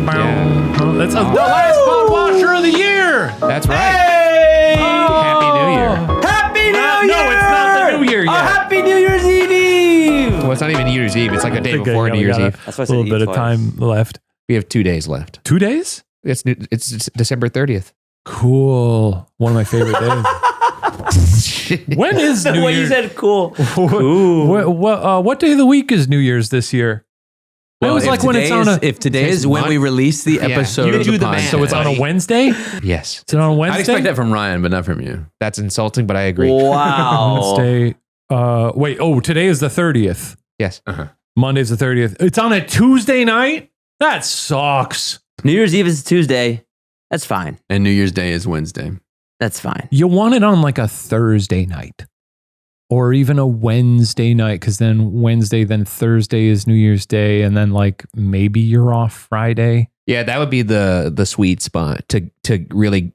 That's the last Pod Washer of the year. That's right. Hey! Happy New Year. Happy New Year! No, it's not the New Year yet. Happy New Year's Eve! Well, it's not even New Year's Eve. It's like a day before New Year's Eve. That's why I A said little bit of time left. We have 2 days left. 2 days? It's December 30th. Cool. One of my favorite days. When is New The way Year's? you said cool. What day of the week is New Year's this year? Well, it was like when it's on a... If today is when we release the episode you of do the the podcast. math. So it's on a Wednesday? Yes. Is it on a Wednesday? I'd expect that from Ryan, but not from you. That's insulting, but I agree. Wow. Wednesday. Today is the 30th. Yes. Monday's the 30th. It's on a Tuesday night? That sucks. New Year's Eve is Tuesday. That's fine. And New Year's Day is Wednesday. That's fine. You want it on like a Thursday night or even a Wednesday night, because then Wednesday, then Thursday is New Year's Day, and then like maybe you're off Friday. Yeah, that would be the sweet spot to really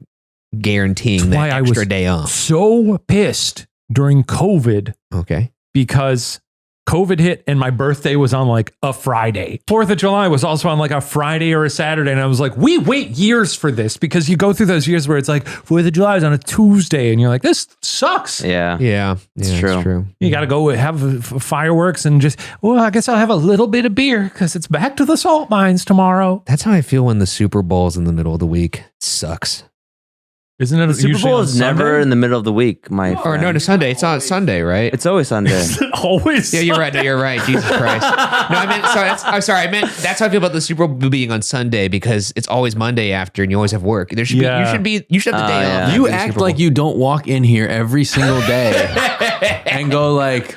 guaranteeing that extra day off. So pissed during COVID Okay. because COVID hit and my birthday was on like a Friday. 4th of July was also on like a Friday or a Saturday. And I was like, we wait years for this, because you go through those years where it's like 4th of July is on a Tuesday and you're like, this sucks. Yeah. Yeah. It's true. You got to go have fireworks and just, I guess I'll have a little bit of beer because it's back to the salt mines tomorrow. That's how I feel when the Super Bowl's in the middle of the week. It sucks. Isn't it The Super Bowl is never in the middle of the week, my Or friend. no, it's Sunday. It's on Sunday, right? It's always Sunday. always. Yeah, you're right. No, you're right. Jesus Christ. No, I meant, I'm sorry. I meant that's how I feel about the Super Bowl being on Sunday, because it's always Monday after and you always have work. There should be, you should have the day off. You act like you don't walk in here every single day and go like,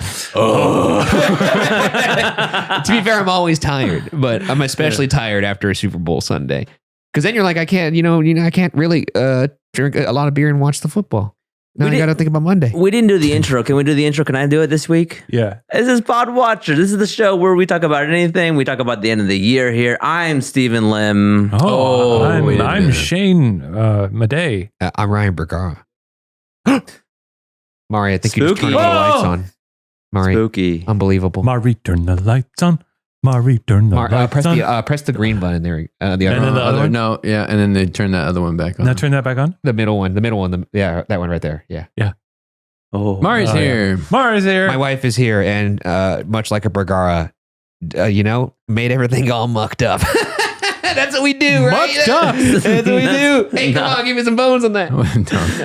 To be fair, I'm always tired, but I'm especially tired after a Super Bowl Sunday. Because then you're like, I can't, I can't really drink a lot of beer and watch the football. Now I got to think about Monday. We didn't do the intro. Can we do the intro? Can I do it this week? Yeah. This is Pod Watcher. This is the show where we talk about anything. We talk about the end of the year here. I'm Stephen Lim. I'm Shane Madej. I'm Ryan Bergara. Mari, I think you just turned all the lights on. Mari, Spooky. unbelievable. Mari, turn the lights on. Mari, turn the lights on. Press the green button there. The other And then the other one? no, yeah, and then they turn that other one back on. Now turn that back on. The middle one. Yeah, that one right there. Yeah. Oh, Mari's here. Mari's here. My wife is here, and much like a Bergara, made everything all mucked up. That's what we do, right? Mucked up. That's what we do. Hey, come on, give me some bones on that.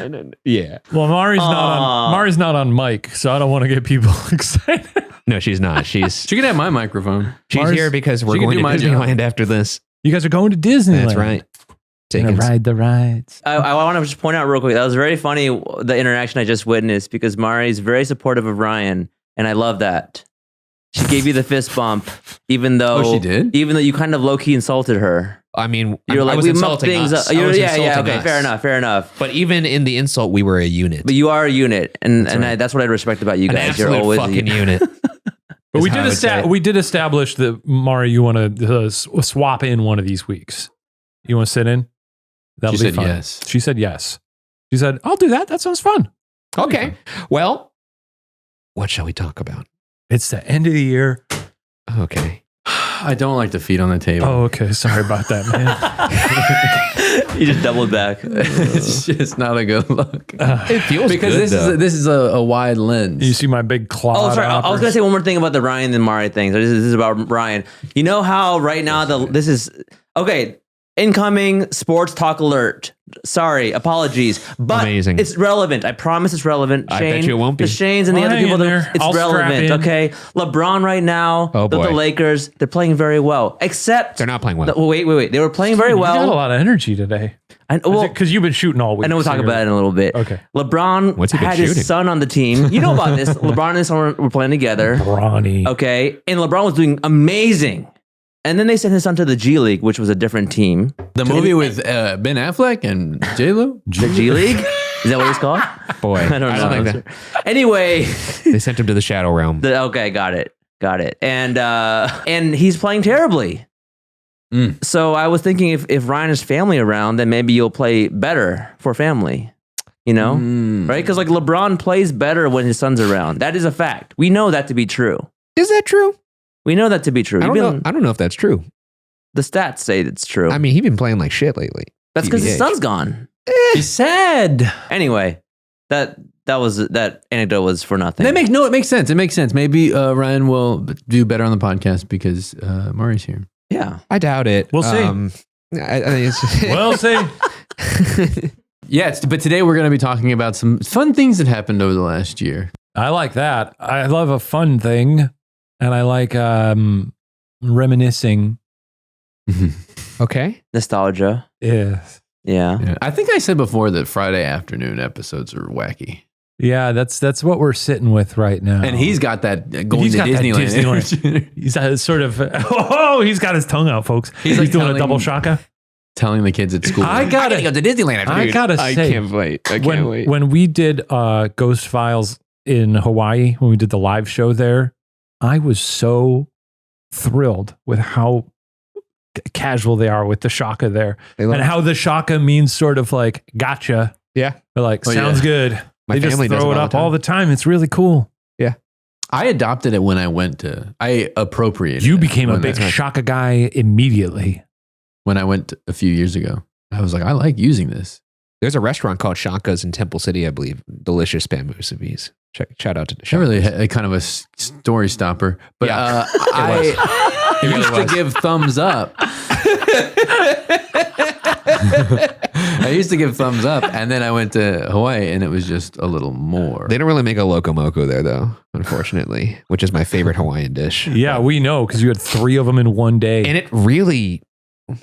No. Yeah. Well, Mari's not on mic, so I don't want to get people excited. No, she's not. She can have my microphone. She's Mars- here because we're she can going do to my job. Disneyland after this. You guys are going to Disneyland. That's right. Gonna ride the rides. I want to just point out real quick, that was very funny, the interaction I just witnessed, because Mari's very supportive of Ryan, and I love that. She gave you the fist bump, even though Oh, she did? Even though you kind of low-key insulted her. I mean, You're I like, was we mucked insulting things us. up. I was Yeah, insulting okay, us. fair enough. But even in the insult, we were a unit. But you are a unit, and right. that's what I respect about you An guys. You're absolute always fucking unit. But we is how I would say it. we did establish that, Mari, you want to swap in one of these weeks. You want to sit in? That'll She be said fun. yes. She said yes. She said, I'll do that. That sounds fun. Okay. Well, what shall we talk about? It's the end of the year. Okay. I don't like the feet on the table. Oh, okay. Sorry about that, man. You just doubled back. It's just not a good look. It feels Because good, this is a wide lens. You see my big claw. Oh, sorry. I was going to say one more thing about the Ryan and Mari thing. So this is about Ryan. You know how right now this is okay. Incoming sports talk alert. Sorry, apologies, but Amazing. it's relevant. I promise it's relevant. I Shane, bet you it won't be. The Shanes and the I'll other hang people, in there. it's I'll strap relevant. in. Okay, LeBron right now, Oh, the boy. Lakers, they're playing very well. Except They're not playing well. Wait. They were playing very You got a well. lot of energy today. Well, Because you've been shooting all week. I know we'll so talk you're- about it in a little bit. Okay. LeBron What's he been had shooting? his son on the team. You know about this. LeBron and his son were playing together. Brawny. Okay. And LeBron was doing amazing. And then they sent his son to the G League, which was a different team. the movie with Ben Affleck and J-Lo? The G League? Is that what it's called? Boy, I don't know. think that. Anyway, They sent him to the Shadow Realm. okay, got it. And he's playing terribly. So I was thinking if Ryan has family around, then maybe you'll play better for family. You know? Right? Because like LeBron plays better when his son's around. That is a fact. We know that to be true. Is that true? We know that to be true. I don't know if that's true. The stats say it's true. I mean, he's been playing like shit lately. That's because his TBH. son's gone. He's sad. Anyway, that anecdote was for nothing. It makes sense. It makes sense. Maybe Ryan will do better on the podcast because Murray's here. Yeah. I doubt it. We'll see. I think it's We'll see. Yes, but today we're going to be talking about some fun things that happened over the last year. I like that. I love a fun thing, and I like reminiscing. okay. Nostalgia. Yes. Yeah. Yeah. I think I said before that Friday afternoon episodes are wacky. Yeah, that's what we're sitting with right now. And he's got that going He's to got that Disneyland. Disneyland. He's sort of, he's got his tongue out, folks. He's like doing a telling- double shaka. Telling the kids at school. I gotta go to Disneyland. I gotta say, I can't wait. I can't wait. when we did Ghost Files in Hawaii, when we did the live show there, I was so thrilled with how casual they are with the shaka there, and how the shaka means sort of like gotcha. Yeah. They're like, Oh, sounds yeah. good. My They just family does throw it it all up the time. all the time. It's really cool. I adopted it when I appropriated You it became a when big I- shaka guy immediately. when I went a few years ago. I was like, I like using this. There's a restaurant called Shaka's in Temple City, I believe. Delicious bamboo civis. Shout out to the It's really Shaka's. kind of a story stopper. But Yeah. I used to give thumbs up. I used to give thumbs up, and then I went to Hawaii, and it was just a little more. They don't really make a loco moco there, though, unfortunately, which is my favorite Hawaiian dish. Yeah, we know because you had 3 of them in one day. And it really,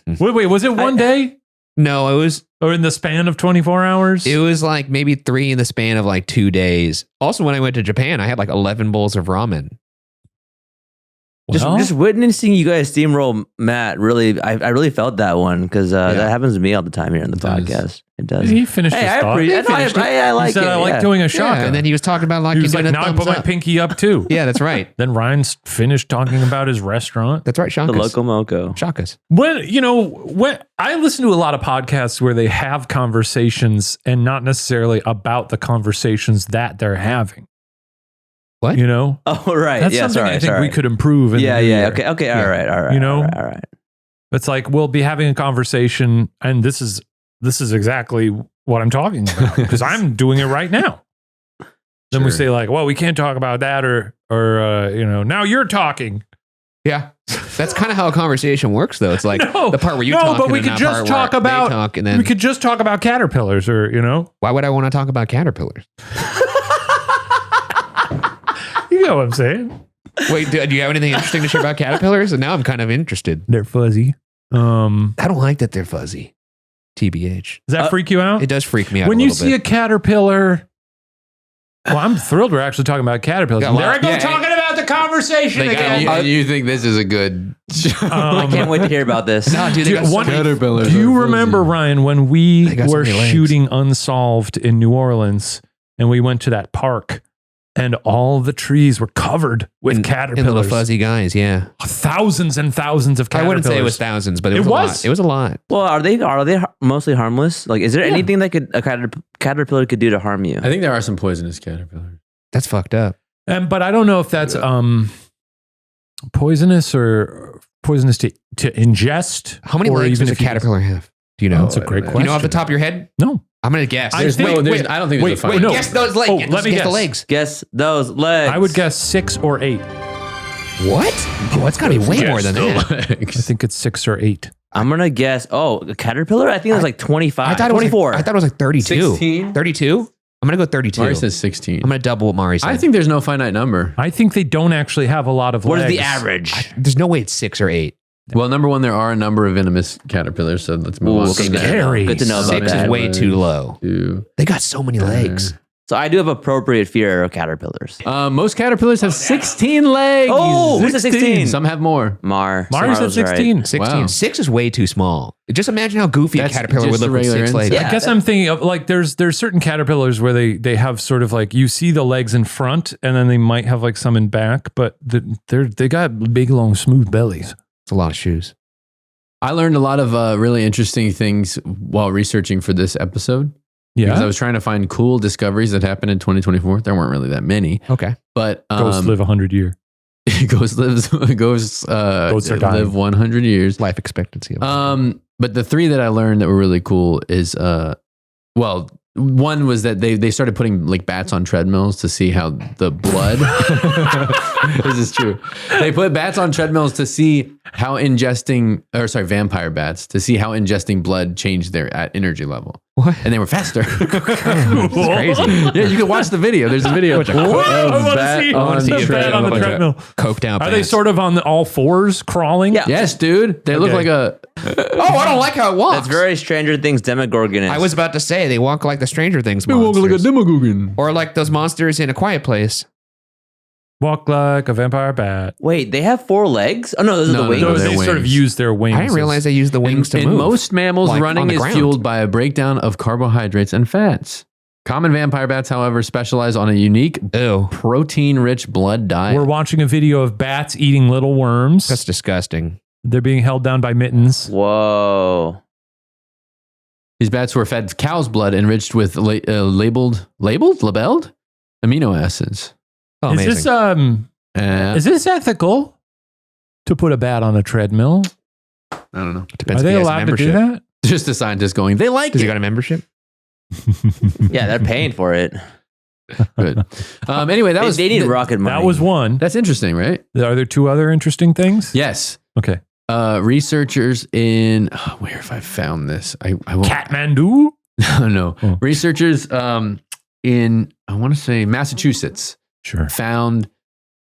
Wait, was it one day no, or in the span of 24 hours? it was like maybe 3 in the span of like 2 days. Also, when I went to Japan, I had like 11 bowls of ramen. Well, Just witnessing you guys steamroll Matt, really, I really felt that one because that happens to me all the time here on the It does. podcast. It does. he finished his Hey, I thought. appreciate it. I like he said, it. I like yeah. doing a shaka. And then he was talking about like he you was like, doing a now I thumbs put my up. pinky up too. Yeah, that's right. Then Ryan's finished talking about his restaurant. That's right, the Shaka's. Loco Moco. Shaka's. When I listen to a lot of podcasts where they have conversations and not necessarily about the conversations that they're having. What? You know? Oh, right. That's yeah, something sorry, I think sorry. we could improve. In Yeah, the new yeah. year. Okay. Yeah. All right. You know? All right. It's like we'll be having a conversation, and this is exactly what I'm talking about because I'm doing it right now. Then we Sure. say like, well, we can't talk about that, or now you're talking. Yeah. That's kind of how a conversation works, though. It's like No, the part where you no, talk but we and could that just part talk where they about- talk, and then We could just talk about caterpillars, or why would I want to talk about caterpillars? you know what I'm saying? Wait, do you have anything interesting to share about caterpillars? And now I'm kind of interested. They're fuzzy. I don't like that they're fuzzy. TBH. Does that freak you out? It does freak me out When a you little see bit. a caterpillar, well, I'm thrilled we're actually talking about caterpillars. Got a There I lot- go yeah, talking about the conversation They got again. And you think this is a good show? I can't wait to hear about this. No, dude, they got so many- Caterpillars Do you are remember, fuzzy. Ryan, when we They got so were many legs. shooting Unsolved in New Orleans and we went to that park and all the trees were covered with and caterpillars? little fuzzy guys, yeah. Thousands and thousands of I caterpillars. wouldn't say it was thousands, but it It was, a was? lot. It was a lot. Well, are they mostly harmless? Like, is there anything that a caterpillar could do to harm you? I think there are some poisonous caterpillars. That's fucked up. But I don't know if that's poisonous or poisonous to ingest. How many or legs even does a if you- caterpillar have? Do you know? That's a great You question. know off the top of your head? No. I'm going to guess. I There's- think- wait, I don't think there's a wait, fine. no. guess those legs. Oh, guess, let me guess the guess. legs. Guess those legs. I would guess 6 or 8. What? Oh, it's got to be way Yes, more than the that. legs. I think it's 6 or 8. I'm gonna guess. Oh, a caterpillar. I think it was like 25. I thought it was 24. I thought it was like 32. 16? 32? I'm going to go 32. Mari says 16. I'm going to double what Mari said. I think there's no finite number. I think they don't actually have a lot of What is legs. the average? there's no way it's 6 or 8. Well, number one, there are a number of venomous caterpillars, so let's move Ooh, on. okay, from good. that. Scary. Good to know about 6 that. is way too low. Two. They got so many legs. So I do have appropriate fear of caterpillars. Most caterpillars have 16 legs. Oh, who's at 16? Some have more. Mari's Mars at was right. 16. 16. Wow. 6 is way too small. Just imagine how goofy That's a caterpillar would just look a with regular 6 legs. insect. I guess I'm thinking of like there's certain caterpillars where they have sort of like you see the legs in front and then they might have like some in back, but they got big long smooth bellies. It's a lot of shoes. I learned a lot of really interesting things while researching for this episode. Because I Yeah, was trying to find cool discoveries that happened in 2024. There weren't really that many, Okay. but ghosts live 100 years. Ghosts Goats are dying. live 100 years. Life expectancy. But the 3 that I learned that were really cool is one was that they started putting like bats on treadmills to see how the blood. This is true. They put bats on treadmills to see how vampire bats to see how ingesting blood changed their energy level. What? And they were faster. Crazy. Yeah, you can watch the video. There's a video. I want to see the bat on the treadmill. Coked out. Are they sort of on all fours crawling? Yeah. Yes, dude. They look Okay. like a. Oh, I don't like how it walks. That's very Stranger Things Demogorgon. I was about to say they walk like the Stranger Things monsters. Demogorgon. Or like those monsters in A Quiet Place. Walk like a vampire bat. Wait, they have 4 legs? Oh no, those are No, the wings. no, Those, they're they sort of wings. use their wings. I didn't realize they used the wings to In move. most mammals, Like, on running the is ground. fueled by a breakdown of carbohydrates and fats. Common vampire bats, however, specialize on a unique Ew. protein-rich blood diet. We're watching a video of bats eating little worms. That's disgusting. They're being held down by mittens. Whoa. These bats were fed cow's blood enriched with labeled amino acids. Oh, Is amazing. this is this ethical to put a bat on a treadmill? I don't know. Depends Are if they he has a allowed to do membership. that? Just a scientist going, they like Does he it. got a membership? Yeah, they're paying for it. Good. Anyway, that was They need rocket money. That was one. That's interesting, right? Are there 2 other interesting things? Yes. Okay. Researchers in where have I found this? I won't. Kathmandu? No. Oh. Researchers in I want to say Massachusetts Sure. found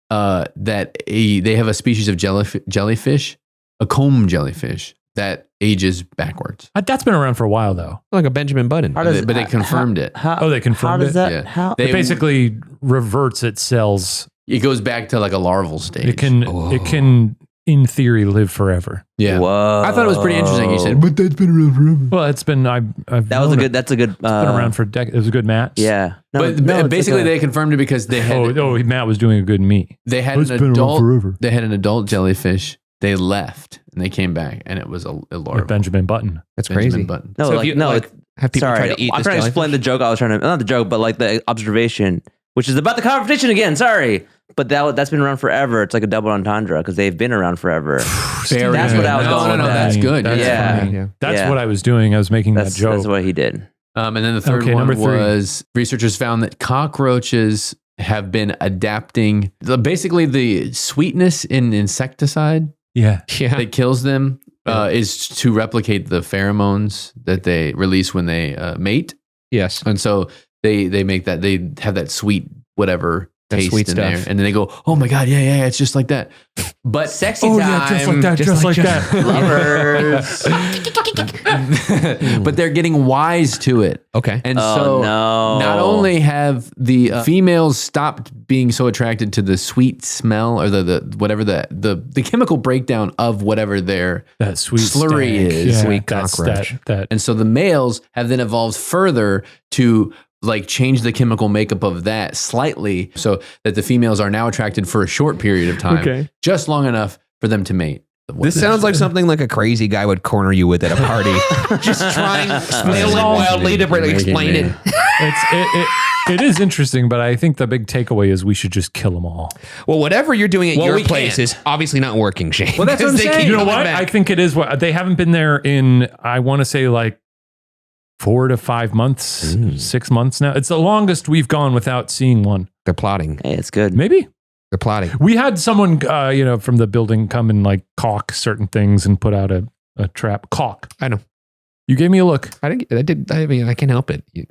that they have a species of jellyfish, a comb jellyfish that ages backwards. That's been around for a while, though. Like a Benjamin Button. How does- But they confirmed it. Oh, they confirmed How does it? that? Yeah. How? They- It basically reverts its cells. It goes back to like a larval stage. It can, in theory, live forever. Yeah. Whoa. I thought it was pretty interesting. You said, but that's been around forever. Well, it's been. I've that was known a it. good. That's a good. It's been around for decades. It was a good match. Yeah. But basically, they confirmed it because they had Matt was doing a good meat. they had It's an been around adult forever. they had an adult jellyfish. They left and they came back, and it was a With larval. Benjamin Button. That's Benjamin crazy. Button. No, So if like you, no. like, have people sorry, try to eat I'm this trying to explain the joke. I was trying to not the joke, but like the observation, which is about the competition again. Sorry, but that's been around forever. It's like a double entendre because they've been around forever. Very That's good. what I was going No, with that's that. good. That's Yeah. funny. Yeah. That's Yeah. what I was doing. I was making That's that joke. that's what he did. And then the third Okay, one number 3. was researchers found that cockroaches have been adapting basically the sweetness in insecticide Yeah. Yeah. that kills them is to replicate the pheromones that they release when they mate. Yes. And so they make that, they have that sweet whatever That taste sweet in stuff. there. And then they go, oh my God, yeah, it's just like that. But Sexy Oh time. yeah, just like that. Just like that. Lovers. but they're getting wise to it. Okay. And Oh, so no. not only have the females stopped being so attracted to the sweet smell or the whatever the chemical breakdown of whatever their That sweet slurry stank. is. Yeah, Sweet that's cockroach. That and so the males have then evolved further to like change the chemical makeup of that slightly so that the females are now attracted for a short period of time, Okay. just long enough for them to mate. This sounds like something like a crazy guy would corner you with at a party. Just trying, flailing wildly to explain it. it is interesting, but I think the big takeaway is we should just kill them all. Well, whatever you're doing at Well, your we place can't. is obviously not working, Shane. Well, that's what I'm They saying. keep You know coming what? back. I think it is what they haven't been there in. I want to say like 4 to 5 months, 6 months now. It's the longest we've gone without seeing one. They're plotting. Hey, it's good. Maybe. They're plotting. We had someone, from the building come and like caulk certain things and put out a trap. Caulk. I know. You gave me a look. I mean, I can't help it. You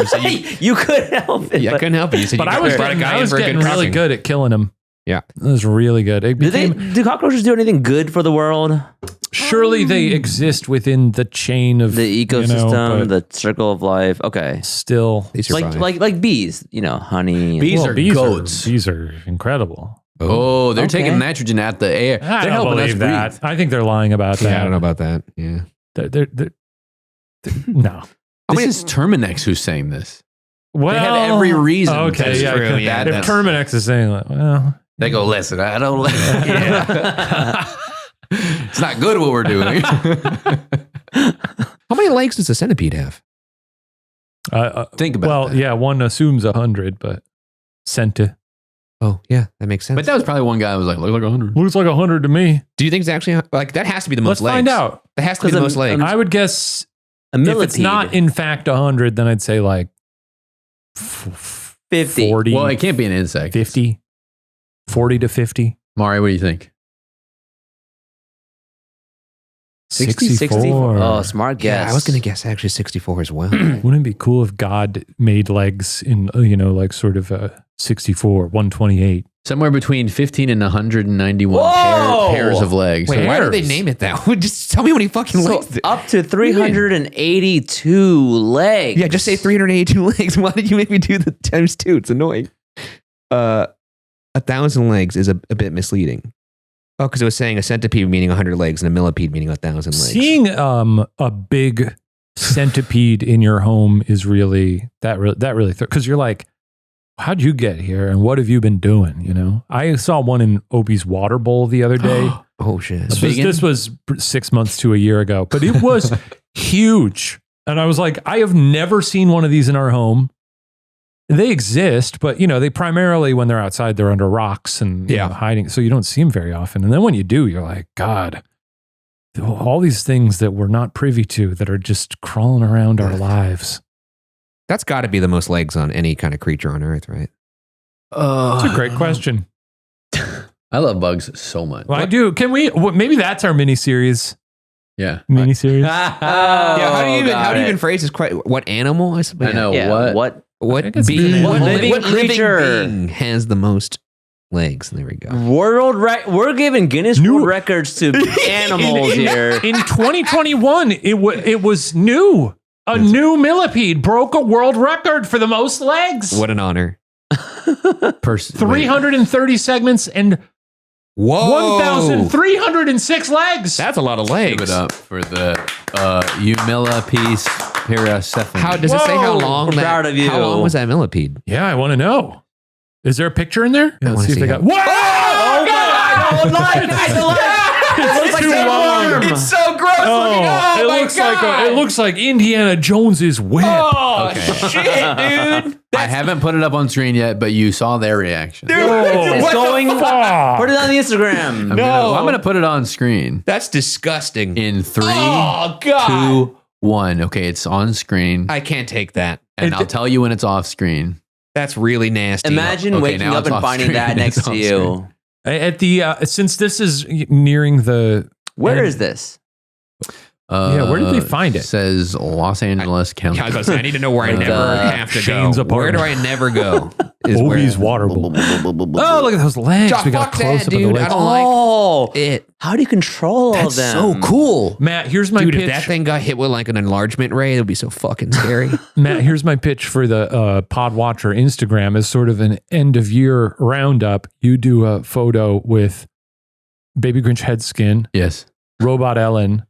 said you, Hey, you couldn't help it. yeah, I but- couldn't help it. You said But you I was brought a getting, guy I in was for a getting good really caulking. good at killing them. Yeah. It was really good. It do cockroaches do anything good for the world? surely they exist within the chain of The ecosystem, but the circle of life. Okay. still. They survive. Like bees, honey. Bees Well, are goats. Bees are incredible. Oh, they're Okay. taking nitrogen out the air. I They're don't helping us believe that. breathe. I think they're lying about that. Yeah, I don't know about that. Yeah. They're no. This is Terminex who's saying this. Well, They have every reason. Okay, That's yeah. true, okay. yeah, If that's- Terminex is saying, like, well, They go, listen, I don't. It's not good what we're doing. How many legs does a centipede have? Think about well, that. yeah, one assumes 100, but centi. Oh, yeah, that makes sense. But that was probably one guy who was like, look like 100. Looks like 100 to me. Do you think it's actually like that has to be the most Let's legs? find out. That has to be the most legs. I would guess A if millipede. it's not in fact 100, then I'd say like 50. 40, Well, it can't be an insect. 50, 40 to 50. Mari, what do you think? 64. Oh, smart guess. Yeah, I was going to guess actually 64 as well. Wouldn't it be cool if God made legs in, like sort of 64, 128? Somewhere between 15 and 191 Whoa! pairs of legs. Wait, why did they Hairs. name it that? Just tell me how many fucking So legs. up to 382 legs. Yeah, just say 382 legs. Why did you make me do the times 2? It's annoying. 1,000 legs is a bit misleading. Oh, because it was saying a centipede meaning 100 legs and a millipede meaning 1,000 legs. Seeing a big centipede in your home is really because you're like, how'd you get here and what have you been doing? You know, I saw one in Opie's water bowl the other day. Oh shit! This was 6 months to a year ago, but it was huge. And I was like, I have never seen one of these in our home. They exist, but they primarily, when they're outside, they're under rocks and hiding. So you don't see them very often. And then when you do, you're like, God, all these things that we're not privy to that are just crawling around our lives. That's got to be the most legs on any kind of creature on Earth, right? That's a great question. I love bugs so much. Well, I do. Can we? Maybe that's our mini series. Yeah. Mini series. Yeah. How do you even phrase this? What animal? I suppose. I know. Yeah, what What it's being? been- What living living creature being has the most legs? There we go. we're giving Guinness New- World Records to animals here. In 2021, it was new. A new millipede broke a world record for the most legs. What an honor! 330 segments and Whoa! 1,306 legs. That's a lot of legs. Give it up for the Eumillipede paracephalus. How does it say how Whoa, long? we're proud of you. How long was that millipede? Yeah, I want to know. Is there a picture in there? I Let's wanna see if see they it. got. Whoa! Oh my God! It's too long. It's so gross It looks like Indiana Jones's whip. Oh Okay. shit, dude! I haven't put it up on screen yet, but you saw their reaction. It's going. fuck? Put it on the Instagram. I'm gonna put it on screen That's disgusting. in 3, Oh god! 2, 1. Okay, it's on screen, I can't take that. and I'll tell you when it's off screen. That's really nasty. Imagine Okay, waking now up it's and off finding screen. that It's next to off you. At the since this is nearing the Where end- is this? where did they find it? Says Los Angeles County. I was about to say, I need to know where I never have to Shane's go. apartment. Where do I never go? Obi's water bowl. Oh, look at those legs. Fuck We got that, close up of the dude. I legs. don't like Oh, it. how do you control all of That's them? so cool. Matt, here's my Dude, pitch. if that thing got hit with like an enlargement ray, it would be so fucking scary. Matt, here's my pitch for the Pod Watcher Instagram as sort of an end of year roundup. You do a photo with Baby Grinch head skin, Yes. Robot Ellen,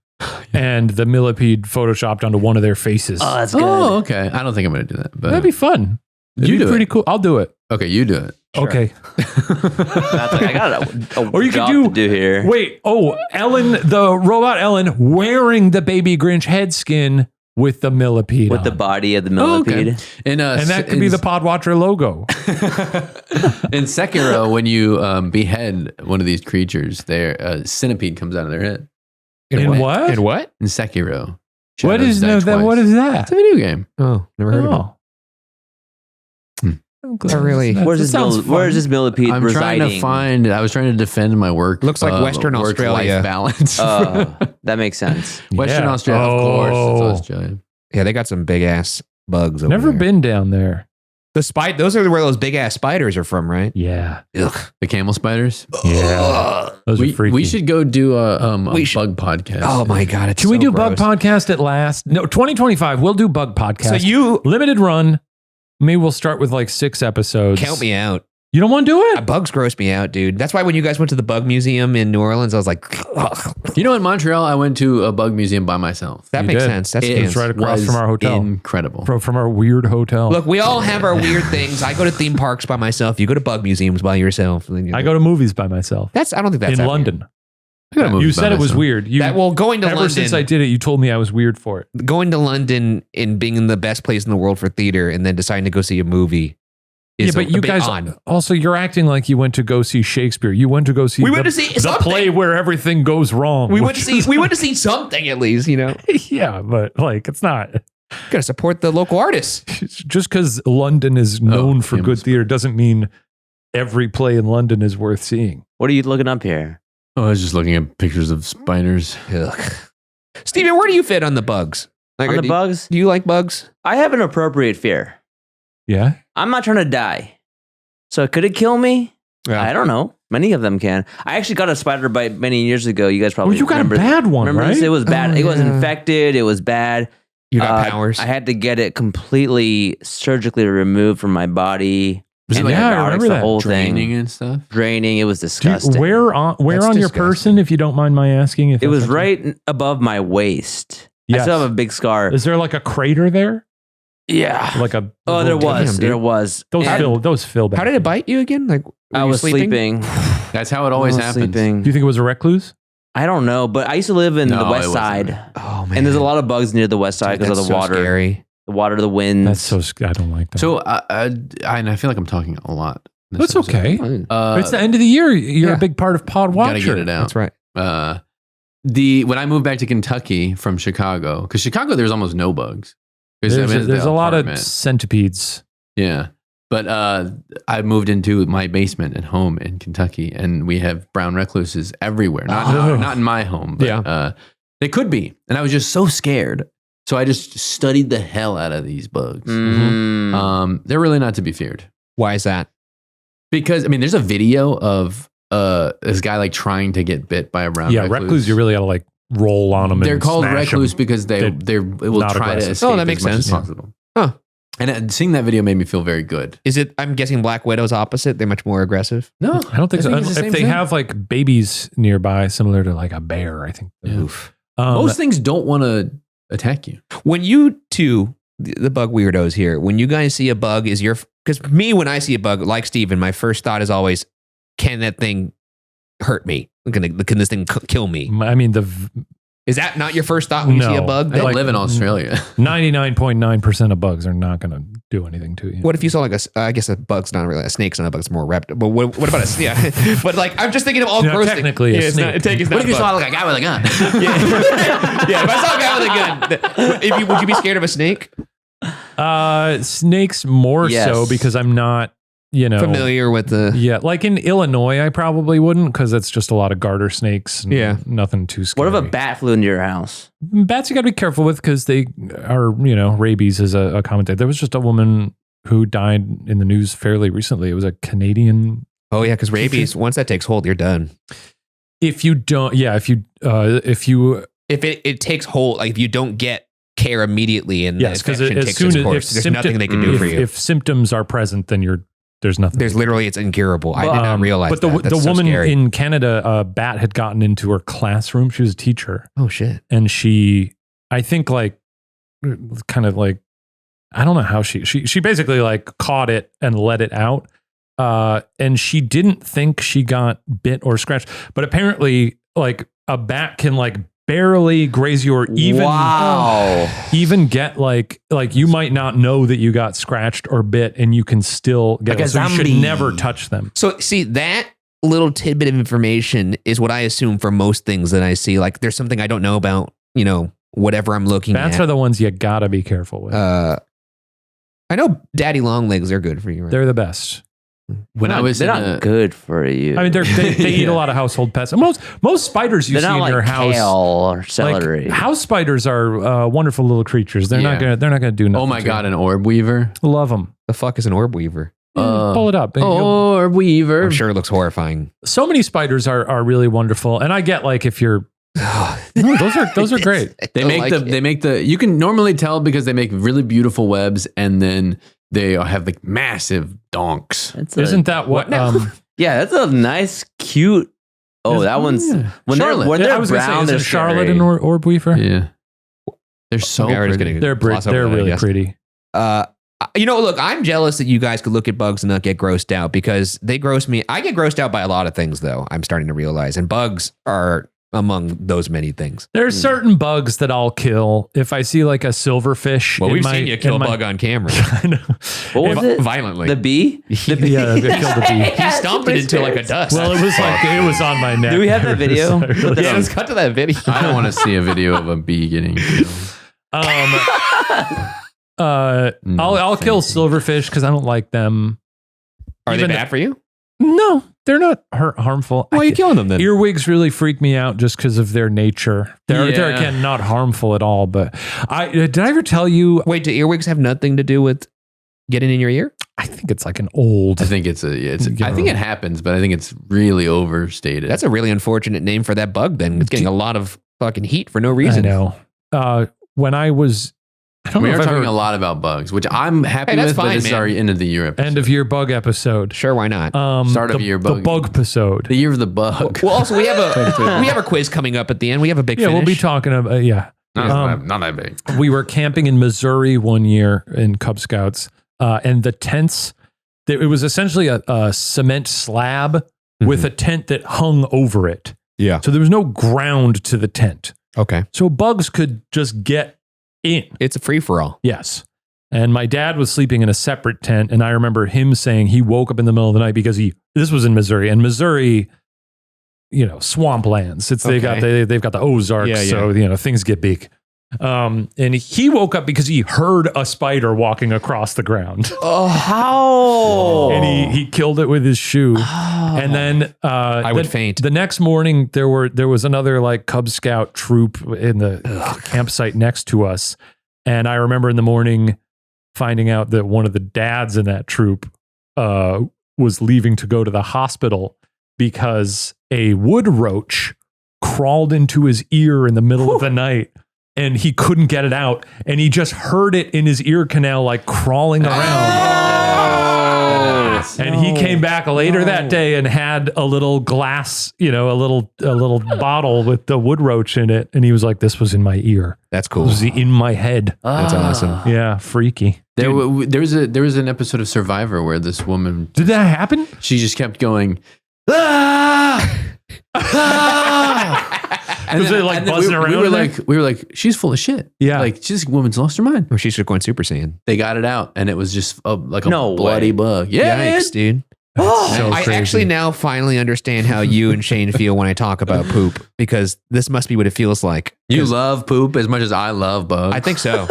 and the millipede photoshopped onto one of their faces. Oh, that's good. Oh, okay. I don't think I'm gonna do that, but That'd be fun. It'd You be do pretty it. cool. I'll do it. okay. You do it. Okay. That's like, I got a Or you could job do- to do here. Wait. Oh, Ellen, the robot Ellen wearing the Baby Grinch head skin with the millipede with the on. body of the Oh, millipede. okay. And that could be the Pod Watcher logo. in Sekiro, when you behead one of these creatures, their centipede comes out of their head. In what? And what? In Sekiro. What Shadows is die that? What twice. is that? It's a video game. Oh, never heard of it. Oh. I'm glad- really- that- Where's that this, sounds where's fun. this millipede I'm residing? trying to find. I was trying to defend my work. Looks like Western Australia. work-life balance. That makes sense. Western Yeah. Australia, of course. It's Australia. Yeah, they got some big ass bugs over Never there. been down there. Those are where those big ass spiders are from, right? Yeah. Ugh. The camel spiders. Yeah. Those are freaky. We should go do a We should- bug podcast. Oh my god! It's Can we so do gross. bug podcast at last? No, 2025. We'll do bug podcast. So you limited run. Maybe we'll start with like 6 episodes. count me out. You don't want to do it? Bugs gross me out, dude. That's why when you guys went to the bug museum in New Orleans, I was like, ugh. You know, in Montreal, I went to a bug museum by myself. That You makes did. sense. That's It It's right across was from our hotel. Incredible. From our weird hotel. Look, we all have our weird things. I go to theme parks by myself. You go to bug museums by yourself. I go to movies by myself. I don't think that's in that London. I got a movie You by said it was myself. weird. You, Going to ever London. since I did it, you told me I was weird for it. Going to London and being in the best place in the world for theater, and then deciding to go see a movie is but a you bit guys odd. also, you're acting like you went to go see Shakespeare. You went to go see We went to see the something. play where everything goes wrong. We went to see something at least, you know. Yeah, but like it's not Got to support the local artists. just because London is known for yeah, good theater doesn't mean every play in London is worth seeing. What are you looking up here? Oh, I was just looking at pictures of spiders. Ugh. Steven, where do you fit on the bugs? Like, On the bugs? Do you like bugs? I have an appropriate fear. Yeah. I'm not trying to die. So could it kill me? I don't know. Many of them can. I actually got a spider bite many years ago. You guys probably Well, you got remember a bad one, Remember right? this? It was bad. Oh, It was yeah. infected. It was bad. You got powers. I had to get it completely surgically removed from my body. Was it like Yeah, I antibiotics, remember the that. whole Draining thing. and stuff? Draining. It was Do you- disgusting. where on That's your disgusting. person, if you don't mind my asking? If It was that's what right above my waist. I Yes. still have a big scar. Is there like a crater there? Yeah. Like a Oh, there little- was. Damn, dude. There was. Those And fill back. How did it bite you again? Like were I you was sleeping. That's how it always I was happens. sleeping. Do you think it was a recluse? I don't know, but I used to live in No, the it west wasn't. side. Oh man. And there's a lot of bugs near the west side because of the water. Scary. The water, the winds. That's so. I don't like that. So, and I feel like I'm talking a lot. in this That's okay. episode. It's the end of the year. You're yeah. a big part of Pod Watcher. Gotta get it out. That's right. When I moved back to Kentucky from Chicago, because Chicago there's almost no bugs. There's the a lot of apartment. centipedes. Yeah. But I moved into my basement at home in Kentucky, and we have brown recluses everywhere. Not in my home, but Yeah. they could be. And I was just so scared. So I just studied the hell out of these bugs. Mm. They're really not to be feared. Why is that? Because, I mean, there's a video of this guy like trying to get bit by a brown recluse. Recluse. You really got to like roll on them. They're and called smash recluse 'em. because they will not try aggressive. to escape Oh, that as makes much as sense. possible. Huh. And seeing that video made me feel very good. Is it? I'm guessing Black Widow's opposite. They're much more aggressive. No, I don't think so. it's the If same they thing. have like babies nearby, similar to like a bear, I think. Yeah. Oof. Most things don't want to attack you. When you two, the bug weirdos here, when you guys see a bug, is your because me when I see a bug, like Steven, my first thought is always, can that thing hurt me? Can this thing kill me? I mean, the Is that not your first thought when you see a No. bug? I don't Like- live in Australia. 99.9% of bugs are not going to do anything to you. What if you saw like I guess a bug's not really a snake's not a bug, it's more reptile. But what about a yeah? But like I'm just thinking of all No, gross technically a things. snake. It's not What if you a saw bug. like a guy with a gun? Yeah, if I saw a guy with a gun, would you be scared of a snake? Snakes more Yes. so because I'm not, Familiar with the Yeah, like in Illinois, I probably wouldn't because it's just a lot of garter snakes. And Yeah. nothing too scary. What if a bat flew into your house? Bats you got to be careful with because they are, rabies is a common thing. There was just a woman who died in the news fairly recently. It was a Canadian. Oh yeah, because rabies once that takes hold, you're done. If you don't, if you If it takes hold, like if you don't get care immediately and yes, the because infection as takes soon its as course, there's nothing they can do for you. If symptoms are present, then there's nothing. There's literally it's incurable. I did not realize But that. the That's so woman scary. in Canada, a bat had gotten into her classroom. She was a teacher, oh shit. and she, I think, like, kind of like, I don't know how she basically like caught it and let it out, and she didn't think she got bit or scratched, but apparently, like, a bat can like barely graze you or even get like you might not know that you got scratched or bit and you can still get Like a it. So you should zombie. never touch them. So see that little tidbit of information is what I assume for most things that I see. Like there's something I don't know about, whatever I'm looking Bats at. are the ones you gotta be careful with. I know daddy long legs are good for you, right? They're the best. When I was they're in not good for you. I mean, they eat Yeah. a lot of household pets. Most spiders you they're see not in like your house, kale or celery. like house spiders, are wonderful little creatures. They're not Yeah. gonna do nothing. oh my to God, you. an orb weaver. Love them. The fuck is an orb weaver? Pull it up. Orb weaver. I'm sure it looks horrifying. So many spiders are really wonderful, and I get like if you're those are great. They make the you can normally tell because they make really beautiful webs and then they have like massive donks. Isn't that what? yeah, that's a nice, cute. Oh, that one's when Charlotte. they're I was gonna brown. say, They're is it Charlotte scary. and Orb Weaver? Yeah. They're so Okay, I was pretty. gonna They're gloss over they're that, I really guess. pretty. Look, I'm jealous that you guys could look at bugs and not get grossed out because they gross me. I get grossed out by a lot of things, though. I'm starting to realize, and bugs are among those many things. There's certain bugs that I'll kill if I see like a silverfish. Well, in we've my- seen you kill a in my- bug on camera. I know. What was it? Violently. The bee? The bee? Yeah, I killed the bee. He stomped it into like a dust. Well, it was on my neck. Do we have that video? I really- yeah, let's cut to that video. I don't want to see a video of a bee getting killed. I'll kill silverfish because I don't like them. Are they Even- bad for you? No, they're not harmful. Why are you killing them then? Earwigs really freak me out just because of their nature. They're Yeah. again not harmful at all. But did I ever tell you? Wait, do earwigs have nothing to do with getting in your ear? I think it's like an old. I think I think it happens, but I think it's really overstated. That's a really unfortunate name for that bug then. It's getting a lot of fucking heat for no I reason. know. When I was, I don't we know are if talking ever, a lot about bugs, which I'm happy that's with, but fine, this is man. our end of the year episode. end of year bug episode. Sure, why not? Start of the, year the bug. bug episode. The year of the bug. Well, also we have a quiz coming up at the end. We have a big Yeah, finish. we'll be talking about not that big. We were camping in Missouri one year in Cub Scouts, and the tents. It was essentially a cement slab with a tent that hung over it. Yeah. So there was no ground to the tent. Okay. So bugs could just get in. It's a free for all. Yes. And my dad was sleeping in a separate tent. And I remember him saying he woke up in the middle of the night because this was in Missouri, and Missouri, swamplands. They've got the Ozarks. Yeah, yeah. So, things get big. And he woke up because he heard a spider walking across the ground. Oh, how? And he killed it with his shoe. And then I would faint. The next morning there was another like Cub Scout troop in the campsite next to us. And I remember in the morning finding out that one of the dads in that troop was leaving to go to the hospital because a wood roach crawled into his ear in the middle of the night. And he couldn't get it out. And he just heard it in his ear canal, like crawling around. And he came back later that day and had a little glass, a little bottle with the wood roach in it. And he was like, this was in my ear. That's It cool. was in my head. That's awesome. Yeah, freaky. There was an episode of Survivor where this woman, Did that happen? she just kept going, ah! Ah! Was it, like, buzzing around in there? we were like, she's full of shit. Yeah. Like, this woman's lost her mind. Or she's going Super Saiyan. They got it out, and it was just a No bloody way. bug. Yeah, Yikes, dude. So I crazy. actually now finally understand how you and Shane feel when I talk about poop, because this must be what it feels like. You 'Cause love poop as much as I love bugs. I think so.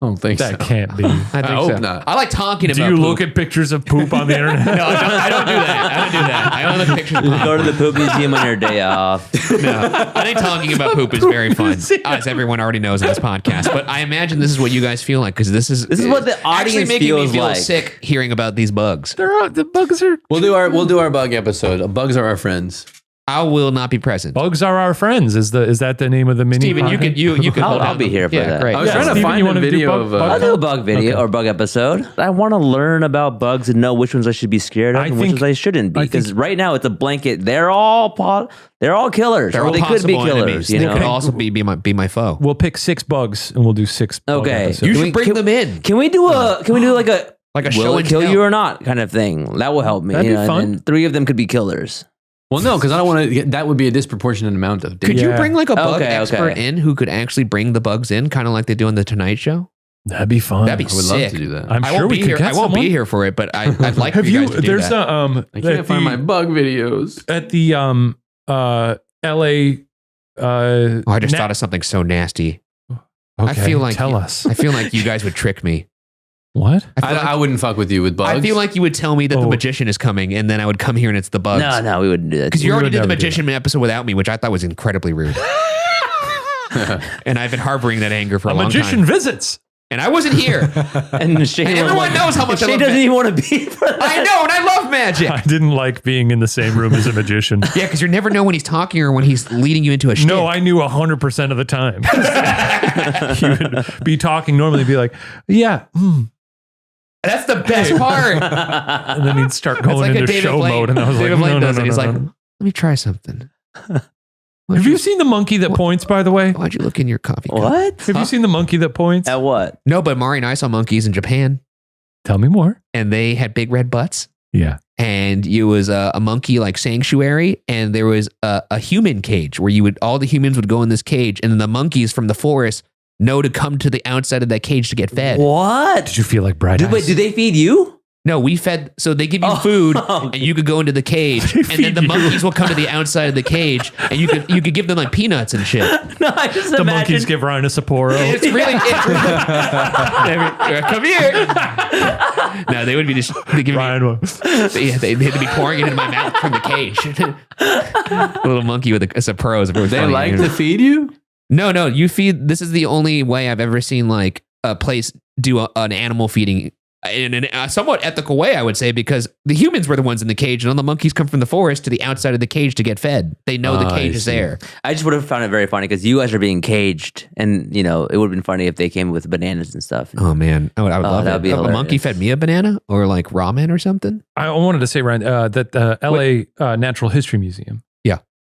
I don't think That so. can't be. I think hope so. not. I like talking Do about you poop. look at pictures of poop on the internet? No, I don't do that. I don't do that. I only look at pictures of Go poop. to the poop museum on your day off. No, I think talking about poop is very fun, as everyone already knows on this podcast. But I imagine this is what you guys feel like, because this is what the actually audience making me feels feel like. sick hearing about these bugs. The bugs are. We'll do our bug episode. Bugs are our friends. I will not be present. Bugs are our friends. Is that the name of the mini? Steven, you could I'll hold on. be here for Yeah, that. great. I was Yeah, trying to Steven, find you a wanna do video bug- of. bug- I'll do a bug video or bug episode. I want to learn about bugs and know which ones I should be scared of I and which think- ones I shouldn't be. I Because think- right now it's a blanket. They're all killers. They're or all they could be possible killers. enemies. You They know? could also be my foe. We'll pick 6 bugs and we'll do 6 bug Okay. episodes. You Can should we- bring can- them in. Can we do like a show will it and kill tell. you or not kind of thing? That will help me. That'd be and- fun. And 3 of them could be killers. Well, no, because I don't want to. That would be a disproportionate amount of. Could danger. you bring like a bug Okay, expert okay. in who could actually bring the bugs in, kind of like they do on the Tonight Show? That'd be fun. That'd be I would sick. love to do that. I'm I sure won't we be could here. get I won't someone. be here for it, but I'd like Have for you you? guys to do There's that. I can't find my bug videos. at the LA. I just thought of something so nasty. I feel like tell us I feel like you guys would trick me. what. I wouldn't fuck with you with bugs. I feel like you would tell me that the Oh. magician is coming, and then I would come here and it's the bugs. No, we wouldn't do that. Because you We already would did the never do magician episode without me, which I thought was incredibly rude. And I've been harboring that anger for a A long magician time. visits. And I wasn't here. And Shane And was everyone like- knows how much I Shane love doesn't magic. even want to be for that. I know, and I love magic. I didn't like being in the same room as a magician. Yeah, because you never know when he's talking or when he's leading you into a shtick. No, I knew 100% of the time. He would be talking normally, be like, "Yeah," That's the best part. and then he'd start It's going like a into David show Blaine. mode, and I was David like, Blaine "No, no, does no, it. He's no, like, no, no." let me try something. Have you seen the monkey that points? By the way, Why'd you look in your coffee cup? What? have you seen the monkey that points? At what? No, but Mari and I saw monkeys in Japan, Tell me more. and they had big red butts, Yeah, and it was a monkey like sanctuary, and there was a human cage where all the humans would go in this cage, and then the monkeys from the forest know to come to the outside of that cage to get fed. What? Did you feel like Bright Eyes? Wait, do they feed you? No, we fed. So they give you food, and you could go into the cage, and then the monkeys will come to the outside of the cage, and you could give them like peanuts and shit. No, I just The imagine. monkeys give Ryan a Sapporo. It's really come here. No, they would be just they give me. Ryan, They had to be pouring it in my mouth from the cage. A little monkey with a Sapporo. They like to feed you? No. You feed. This is the only way I've ever seen like a place do an animal feeding in a somewhat ethical way, I would say, because the humans were the ones in the cage, and all the monkeys come from the forest to the outside of the cage to get fed. They know the cage is there. I just would have found it very funny because you guys are being caged, and it would have been funny if they came with bananas and stuff. Oh man, I would love that'd it. be A hilarious. monkey fed me a banana or like ramen or something. I wanted to say, Ryan, that the LA Natural History Museum.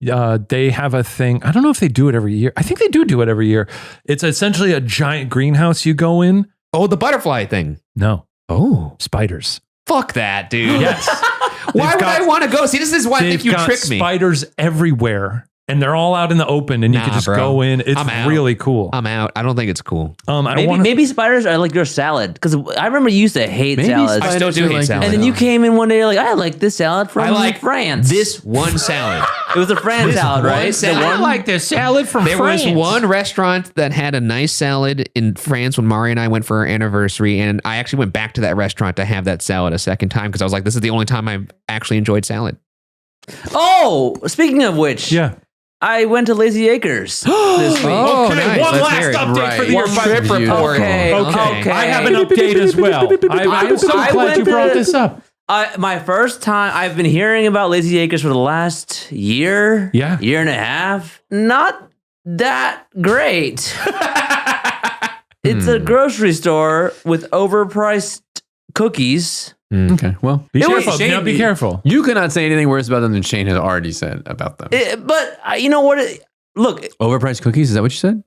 Yeah. They have a thing. I don't know if they do it every year. I think they do it every year. It's essentially a giant greenhouse you go in. Oh, the butterfly thing. No, Oh, spiders. fuck that, dude. Yes. Why would got- I want to go? See, this is why I think They've you got tricked me. spiders everywhere, and they're all out in the open, and you can Nah, just bro. go in. It's I'm out. really cool. I'm out. I don't think it's cool. Maybe spiders are like your salad because I remember you used to hate Maybe salads, I still do hate salad. and then you came in one day like I like this salad from I like France. this one salad. It was a France salad, one right? salad. The I one- like this salad from There was one restaurant that had a nice salad in France when Mari and I went for our anniversary, and I actually went back to that restaurant to have that salad a second time because I was like, this is the only time I've actually enjoyed salad. Oh, speaking of which, Yeah. I went to Lazy Acres this week. Oh, Okay, nice. one Let's last hear it. update for the One year. trip report. Okay, Okay. I have an update as well. I'm so I glad went you brought to- this up. My first time, I've been hearing about Lazy Acres for the last year, Yeah. year and a half. Not that great. It's a grocery store with overpriced cookies. Okay, well, Be It was careful. shady. Now be careful. you cannot say anything worse about them than Shane has already said about them. But you know what? Look, Overpriced cookies? Is that what you said?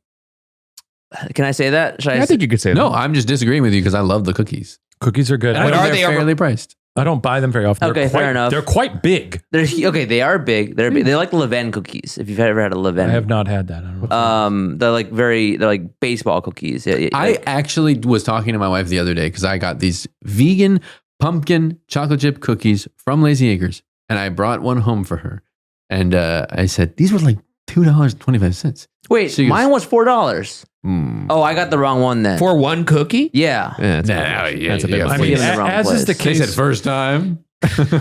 can I say that? Should I think you could say No, that. I'm just disagreeing with you because I love the cookies. Cookies are good. And I But think are they're they over- fairly priced? I don't buy them very often. Okay, They're fair quite, enough. They're quite big. they are big. They're big. They're like Levain cookies. If you've ever had a Levain, I have not had that. I don't know. they're like baseball cookies. Yeah, I actually was talking to my wife the other day because I got these vegan pumpkin chocolate chip cookies from Lazy Acres, and I brought one home for her. And I said, these were like $2.25. wait, So you- mine was $4. Mm. Oh, I got the wrong one then. For one cookie? Yeah. Yeah, that's Nah, fine. yeah, That's a bit yeah. of a I We're mean, in the wrong as is the place. They case, said first time.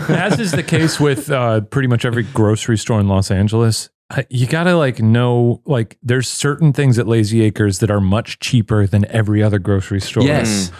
as is the case with pretty much every grocery store in Los Angeles, you gotta know there's certain things at Lazy Acres that are much cheaper than every other grocery store. Yes.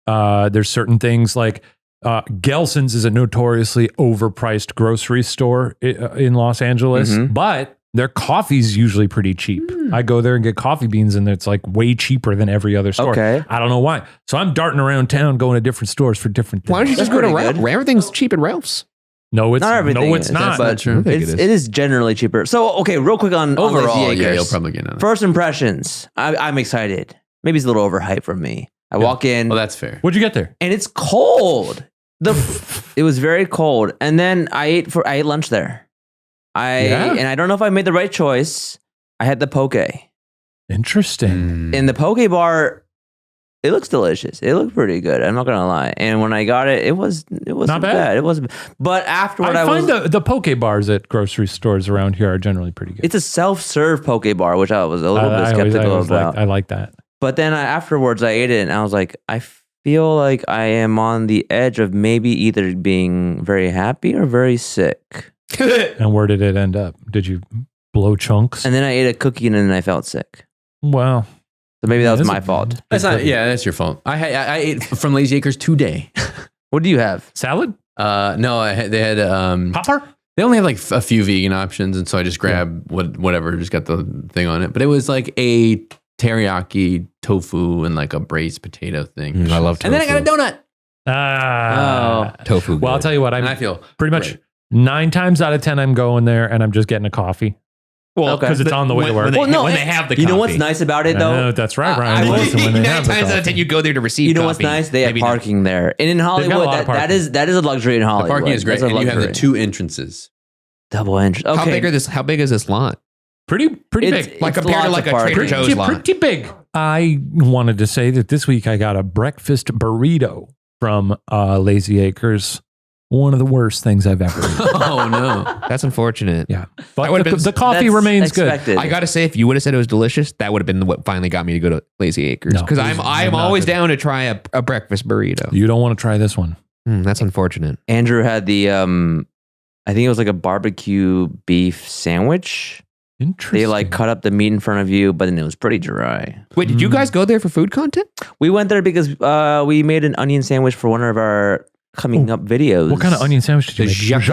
There's certain things like Gelson's is a notoriously overpriced grocery store in Los Angeles, Mhm. but their coffee's usually pretty cheap. I go there and get coffee beans, and it's like way cheaper than every other store. Okay. I don't know why. So I'm darting around town going to different stores for different things. Why don't you just That's go to pretty Ralph? good. Everything's cheap at Ralph's. No, it's Not everything. No, it's not. But true. I think it it is generally cheaper. So, okay, real quick on Overall, Lazy yeah, Acres. you'll probably get another. First impressions. I'm excited. Maybe it's a little overhyped for me. I walk in Well, that's fair. What'd you get there? and it's cold. It was very cold. And then I ate lunch there. And I don't know if I made the right choice. I had the poke. Interesting. In the poke bar, it looks delicious. It looked pretty good. I'm not gonna lie. And when I got it, it wasn't Not bad? bad. It wasn't. But afterward, I find the poke bars at grocery stores around here are generally pretty good. it's a self-serve poke bar, which I was a little bit I skeptical always about. I like that. But then afterwards, I ate it, and I was like, I feel like I am on the edge of maybe either being very happy or very sick. And where did it end up? Did you blow chunks? And then I ate a cookie, and then I felt sick. Well, So maybe that was that's my a- fault. That's not. Yeah, that's your fault. I ate from Lazy Acres today. What do you have? salad? No, they had Popper? they only have like a few vegan options, and so I just grabbed whatever, just got the thing on it. But it was like a teriyaki tofu and like a braised potato thing. I love tofu. And then I got a donut, Tofu. Well, I'll tell you what, and I I'm feel pretty much great. 9 times out of 10, I'm going there and I'm just getting a coffee. Well, because it's on the way to work. When they have the coffee. You know what's nice about it, though? That's right, Ryan. When they 9 have the times out of coffee. 10, you go there to receive You know coffee. what's nice? They have Maybe not. parking there. And in Hollywood, lot of that is a luxury in The Hollywood. parking is great, That's a and you have the luxury. 2 entrances. Double entrance. Okay. How big is this lot? Pretty It's- big. Like it's compared to lots like of a Trader parking. Joe's lot. Pretty big. I wanted to say that this week I got a breakfast burrito from Lazy Acres. One of the worst things I've ever eaten. Oh no. That's unfortunate. Yeah. That But would've been- the coffee That's remains good. expected. I gotta say, if you would have said it was delicious, that would have been what finally got me to go to Lazy Acres. No, Because it was I'm not always good. down to try a breakfast burrito. You don't want to try this one. That's unfortunate. Andrew had the I think it was like a barbecue beef sandwich. Interesting. They like cut up the meat in front of you, but then it was pretty dry. Wait, did you guys go there for food content? We went there because we made an onion sandwich for one of our coming up videos. What kind of onion sandwich did you make? The Jacques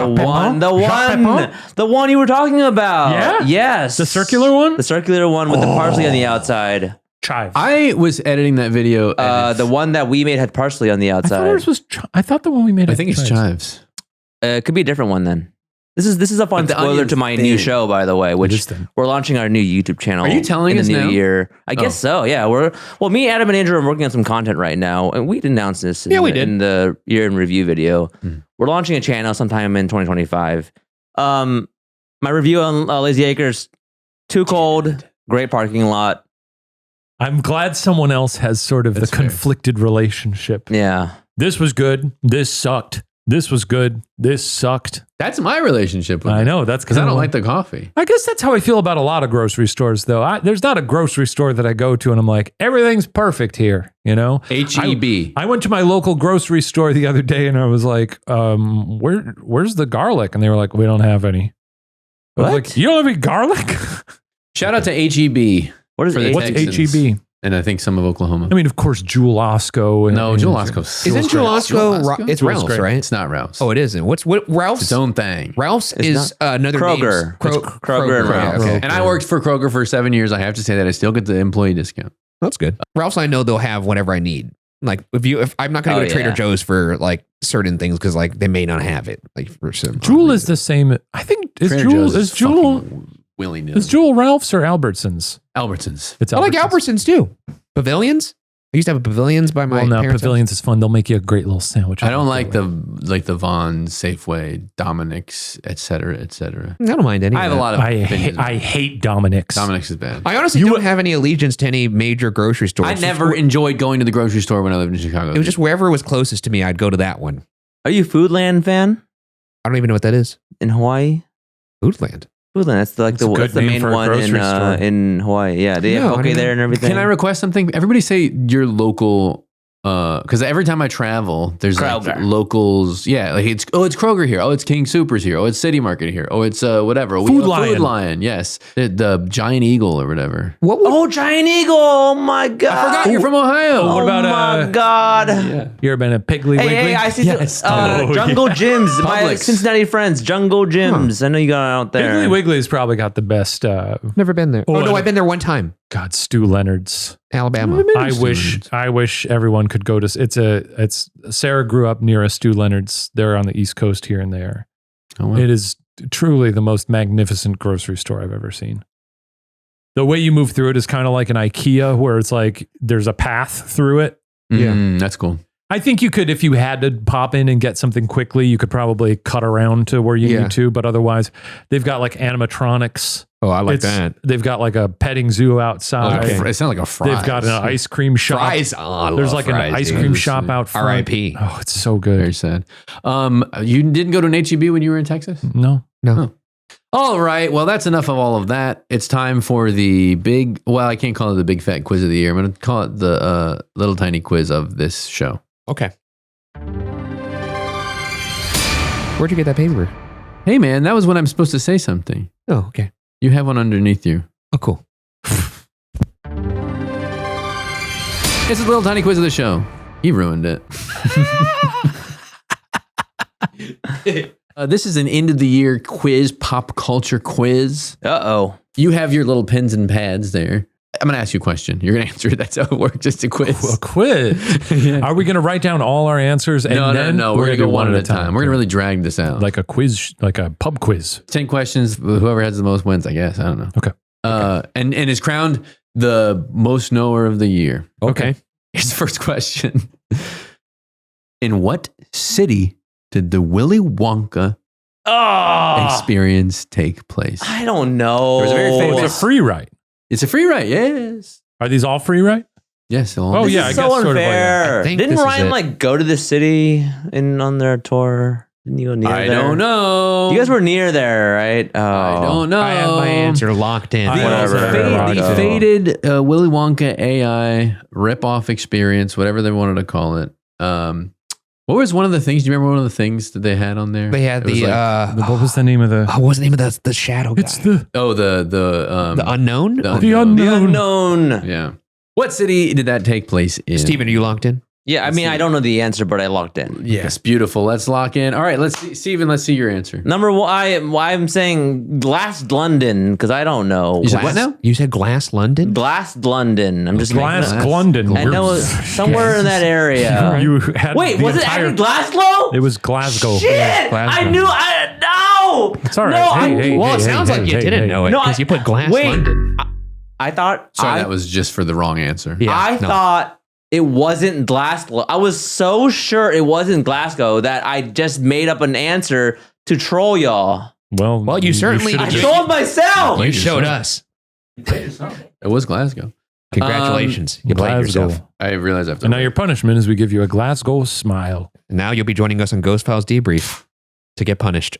the one you were talking about. Yeah? Yes. The circular one? The circular one with the parsley on the outside. Chive. I was editing that video. The one that we made had parsley on the I thought outside. ours was. I thought the one we made. I had think it's chives. chives. It could be a different one then. This is a fun But the spoiler onion's to my thin. new show, by the way, It which is thin. we're launching our new YouTube channel. Are you telling in us the new now? year? I guess so. Yeah, me, Adam, and Andrew are working on some content right now, and we announced this. In the year in review video. We're launching a channel sometime in 2025. My review on Lazy Acres: too cold, great parking lot. I'm glad someone else has sort of That's the fair. conflicted relationship. Yeah, This was good. This sucked. This was good. This sucked. That's my relationship with I it. know. That's Because I don't kinda- like the coffee. I guess that's how I feel about a lot of grocery stores, though. There's not a grocery store that I go to and I'm like, everything's perfect here. You know, HEB. I went to my local grocery store the other day and I was like, where's the garlic? And they were like, we don't have any. I was What? like, you don't have any garlic? Shout out to HEB. what is For the it? What's Texans. HEB? And I think some of Oklahoma. I mean, of course, Jewel Osco. And, No, and- Jewel Osco's Isn't Jewel Osco? It's Jewel's Ralph's, great. right? It's not Ralph's. Oh, it isn't. What Ralph's? It's its own thing. Ralph's It's is another Kroger. name's- It's Kroger and yeah, Ralph's. okay. And I worked for Kroger for 7 years. I have to say that I still get the employee discount. That's good. Ralph's, I know they'll have whatever I need. Like if I'm not going to Oh, go to Trader yeah. Joe's for like certain things because like they may not have it. Like for some Jewel is the same. I think Trader Joe's is Jewel willy-nilly. is Jewel Ralph's or Albertsons? Albertsons. It's I like Albertsons. Albertsons too. Pavilions. I used to have a Pavilions by my Well, no, parents' Pavilions is fun. They'll make you a great little sandwich. I don't like the Vons, Safeway, Dominic's, et cetera, et cetera. house. I don't mind any. I have of a that. lot of opinions. I hate Dominic's. Dominic's is bad. I honestly don't have any allegiance to any major grocery stores. I never enjoyed going to the grocery store when I lived in Chicago. It was just wherever was closest to me, I'd go to that one. Are you Foodland fan I don't even know what that is. in Hawaii? Foodland. Foodland. That's like That's a good that's the name main for a one grocery store. in Hawaii. Yeah, they No, I have poke don't there know. and everything. Can I request something? Everybody say your local, because every time I travel, there's like Kroger. locals. Yeah, like it's Kroger here. Oh, it's King Soopers here. Oh, it's City Market here. Oh, it's whatever. Food Lion. Food Lion. Yes, the Giant Eagle or whatever. What would Oh, Giant Eagle! Oh my god! I forgot you're from Ohio. what about, Oh my god! Yeah. You ever been at Piggly Wiggly? Hey, I see Yes. Jungle Gyms. My Publix. Cincinnati friends, Jungle Gyms. I know you got it out there. Piggly Wiggly's probably got the best. Never been there. Oh, Oh, no, and- I've been there one time. God, Stu Leonard's. Alabama. I wish everyone could go to. It's Sarah grew up near a Stu Leonard's. They're on the East Coast here and there. Oh, wow. It is truly the most magnificent grocery store I've ever seen. The way you move through it is kind of like an IKEA, where it's like there's a path through it. That's cool. I think you could, if you had to pop in and get something quickly, you could probably cut around to where you Yeah. need to. But otherwise, they've got like animatronics. Oh, I like It's- that. They've got like a petting zoo outside. Okay. It sounds like a fries. They've got an ice cream shop. Fries. Oh, I There's love like fries, an ice dude. cream shop out front. R.I.P. Oh, it's so good. Very sad. You didn't go to an HEB when you were in Texas? No. No. All right. Well, that's enough of all of that. It's time for the big, well, I can't call it the big fat quiz of the year. I'm going to call it the little tiny quiz of this show. Okay. Where'd you get that paper? Hey, man, that was when I'm supposed to say something. Oh, okay. You have one underneath you. Oh, cool. It's a little tiny quiz of the show. He ruined it. This is an end of the year quiz, pop culture quiz. Uh-oh. You have your little pens and pads there. I'm going to ask you a question. You're going to answer it. That's how it works. Just a quiz. A quiz. Are we going to write down all our answers? And No. We're going to go one at a time. We're going to Okay. really drag this out. Like a quiz, like a pub quiz. 10 questions. Whoever has the most wins, I guess. I don't know. Okay. And is crowned the most knower of the year. Okay. Here's the first question. In what city did the Willy Wonka experience take place? I don't know. There was a very famous- It's a free ride. It's a free ride. Yes. Are these all free ride? Yes. Oh, This yeah, is I so guess sort of like unfair. I think Didn't this is Ryan it. like go to the city on their tour? Didn't you go near I there? don't know. You guys were near there, right? Oh. I don't know. I have my answer locked in. I Whatever. also- The faded Willy Wonka AI rip-off experience, whatever they wanted to call it. What was one of the things? Do you remember one of the things that they had on there? They had It was the like- What was the name of the? what was the name of the shadow guy? It's the The unknown. the the unknown. The unknown. unknown. Yeah. What city did that take place in? Steven, are you locked in? Yeah, I mean, I don't know the answer, but I locked in. Yes, beautiful. Let's lock in. All right, let's see, Steven, let's see your answer. Number one, I'm saying Glass London because I don't know. You said what now? You said Glass London? Glass London. I'm just Glass making London. I know it's somewhere in that area. You had Wait, the was it entire- actually Glasgow? It was Glasgow. Shit! Glasgow. I knew. No. It's all right. No, Hey, Well, it sounds like you didn't know it No, because you put Glass wait. London. I thought. Sorry, I that was just for the wrong answer. Yeah, I no. thought it wasn't Glasgow. I was so sure it wasn't Glasgow that I just made up an answer to troll y'all. Well, you certainly- should've I just- trolled myself. You showed us. It was Glasgow. Congratulations. You played Glasgow. yourself. I realize I've And done now your punishment is we give you a Glasgow smile. Now you'll be joining us on Ghost Files Debrief to get punished.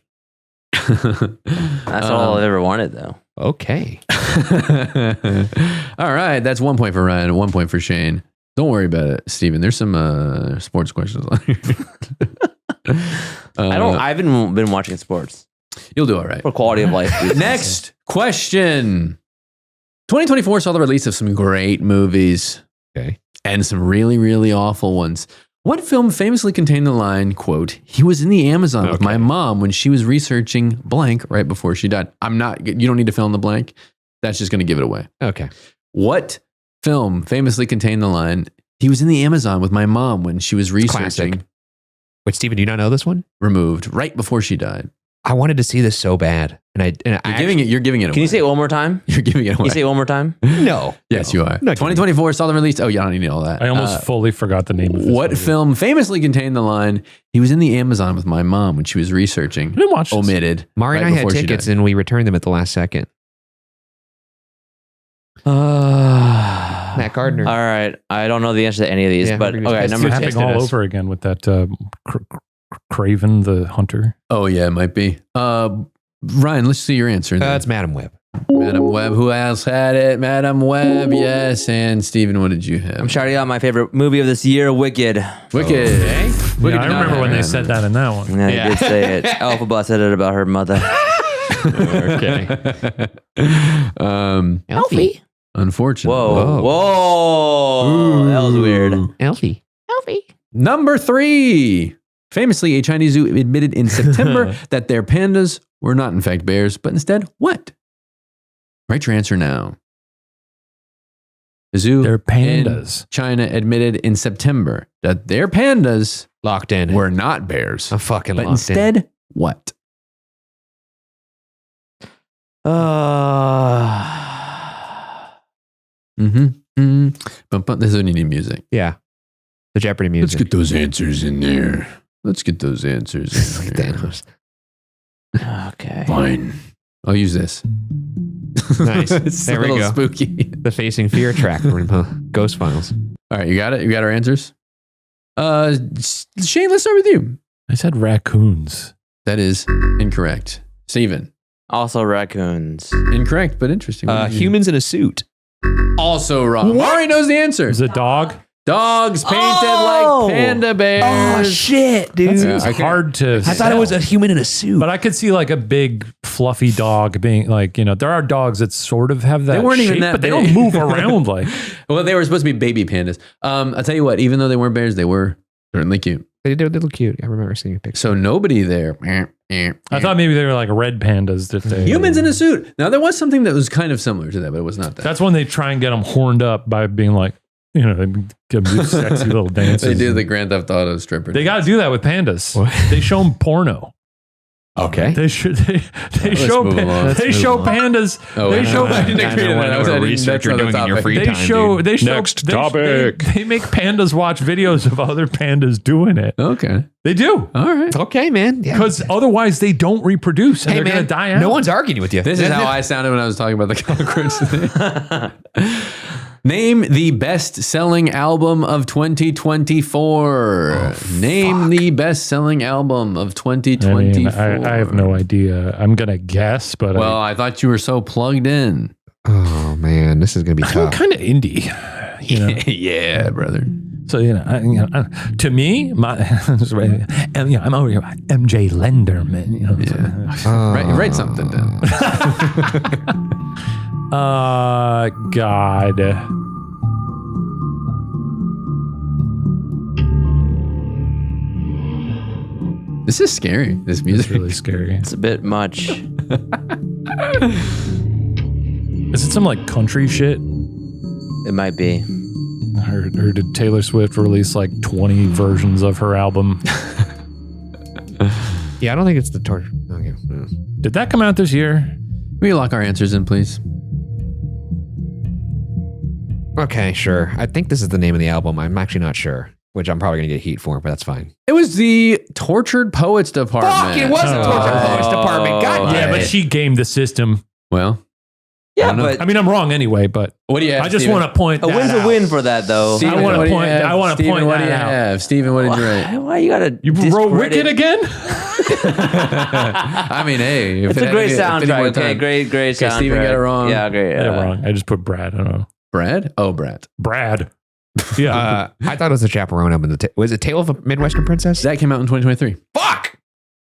That's all I ever wanted, though. Okay. All right, that's 1 point for Ryan, 1 point for Shane. Don't worry about it, Steven. There's some sports questions on here. I haven't been watching sports You'll do all right. for quality of life. reasons. Next question. 2024 saw the release of some great movies. Okay. And some really, really awful ones. What film famously contained the line, quote, "He was in the Amazon with my mom when she was researching blank right before she died." You don't need to fill in the blank. That's just going to give it away. Okay. What film famously contained the line, "He was in the Amazon with my mom when she was researching Classic. Wait, Steven, do you not know this one? removed right before she died?" I wanted to see this so bad. You're giving it away. Can you say it one more time? You're giving it away. Can you say it one more time? No. Yes, you are. Not 2024 saw the release. Oh, you don't need all that. I almost fully forgot the name of this What movie. film famously contained the line, "He was in the Amazon with my mom when she was researching"? I didn't watch this. Omitted. Mari and right I had before she tickets died. and we returned them at the last second. Matt Gardner. All right. I don't know the answer to any of these, Yeah, but we okay. just Number It's two. happening all over again with that Craven the Hunter. Oh, yeah, it might be. Ryan, let's see your answer. then. It's Madam Web. Madam Webb. Who else had it? Madam Webb, yes. And Steven, what did you have? I'm shouting out my favorite movie of this year, Wicked. Wicked. Okay. Wicked Yeah, I did not remember have when they it. said that in that one. Yeah, Yeah. I did say it. Alphaba said it about her mother. Okay. Elfie. Unfortunately. Whoa. Whoa. That was weird. Elfie. Number 3. Famously, a Chinese zoo admitted in September that their pandas were not, in fact, bears, but instead what? Write your answer now. The zoo They're in pandas. China admitted in September that their pandas Locked in. were not bears, I'm fucking but locked instead what? This is need music. in. Yeah. The Jeopardy Let's music. get those answers in there. Let's get those answers in there. Thanos. Okay. Fine. I'll use this. Nice. It's There a we little go. spooky. The Facing Fear track from Ghost Files. All right, you got it? You got our answers? Shane, let's start with you. I said raccoons. That is incorrect. Steven. Also raccoons. Incorrect, but interesting. What did you- Humans in a suit. Also wrong. Mari knows the answer. Is it a dog? Dogs painted Oh! like panda bears. shit, dude. It's okay. hard to. I thought it was a human in a suit. But I could see like a big fluffy dog being like, there are dogs that sort of have that They weren't even shape, that but they big. don't move around like. Well, they were supposed to be baby pandas. I'll tell you what, even though they weren't bears, they were certainly cute. They look cute. I remember seeing a picture. So nobody there. I thought maybe they were like red pandas. That they Humans in a suit. Now there was something that was kind of similar to that, but it was not that. That's when they try and get them horned up by being like, you know, they give them these sexy little dances. They do the Grand Theft Auto stripper. They got to do that with pandas. They show them porno. Okay. They show Let's move along. they show pandas. Oh, they show I didn't agree to that. I was What adding research that's you're on the doing in your topic. free they time, show dude. they show Next they- topic. They make pandas watch videos of other pandas doing it. Okay. They do. All right. Okay, man. Yeah. Because otherwise they don't reproduce and Hey, they're man, going to die out. no one's arguing with you. This is how I sounded when I was talking about the cockroach thing. Name the best-selling album of 2024. Name the best-selling album of 2024. I have no idea. I'm going to guess, but Well, I thought you were so plugged in. Oh, man. This is going to be I'm tough. kind of indie. You know? Yeah, brother. So, to me, I'm over here, MJ Lenderman. You know, Write something down. God. This is scary. This music. It's really scary. It's a bit much. Is it some like country shit? It might be. Or did Taylor Swift release like 20 versions of her album? Yeah, I don't think it's the torture. Okay. Did that come out this year? Will you lock our answers in, please? Okay, sure. I think this is the name of the album. I'm actually not sure, which I'm probably going to get heat for, but that's fine. It was the Tortured Poets Department. Fuck, it was the Torture Poets Department. God Yeah, damn but it. she gamed the system. Well, Yeah, don't know. but I mean, I'm wrong anyway, but what do you have? I just Steven? want to point a that win's out. a win for that, though. Steven, I wanna what do you point- have? I wanna Steven, point what do that you out. have? Steven, what did you write? Why you gotta? You wrote discredit- Wicked again? I mean, hey. It's a great soundtrack. Okay, great soundtrack. Okay, Steven got it wrong. Yeah, great. Yeah, wrong. I just put Brad. I don't know. Brad? Oh, Brad. Brad. Yeah. I thought it was the Chaperone album. Was it Tale of a Midwestern Princess? That came out in 2023. Fuck!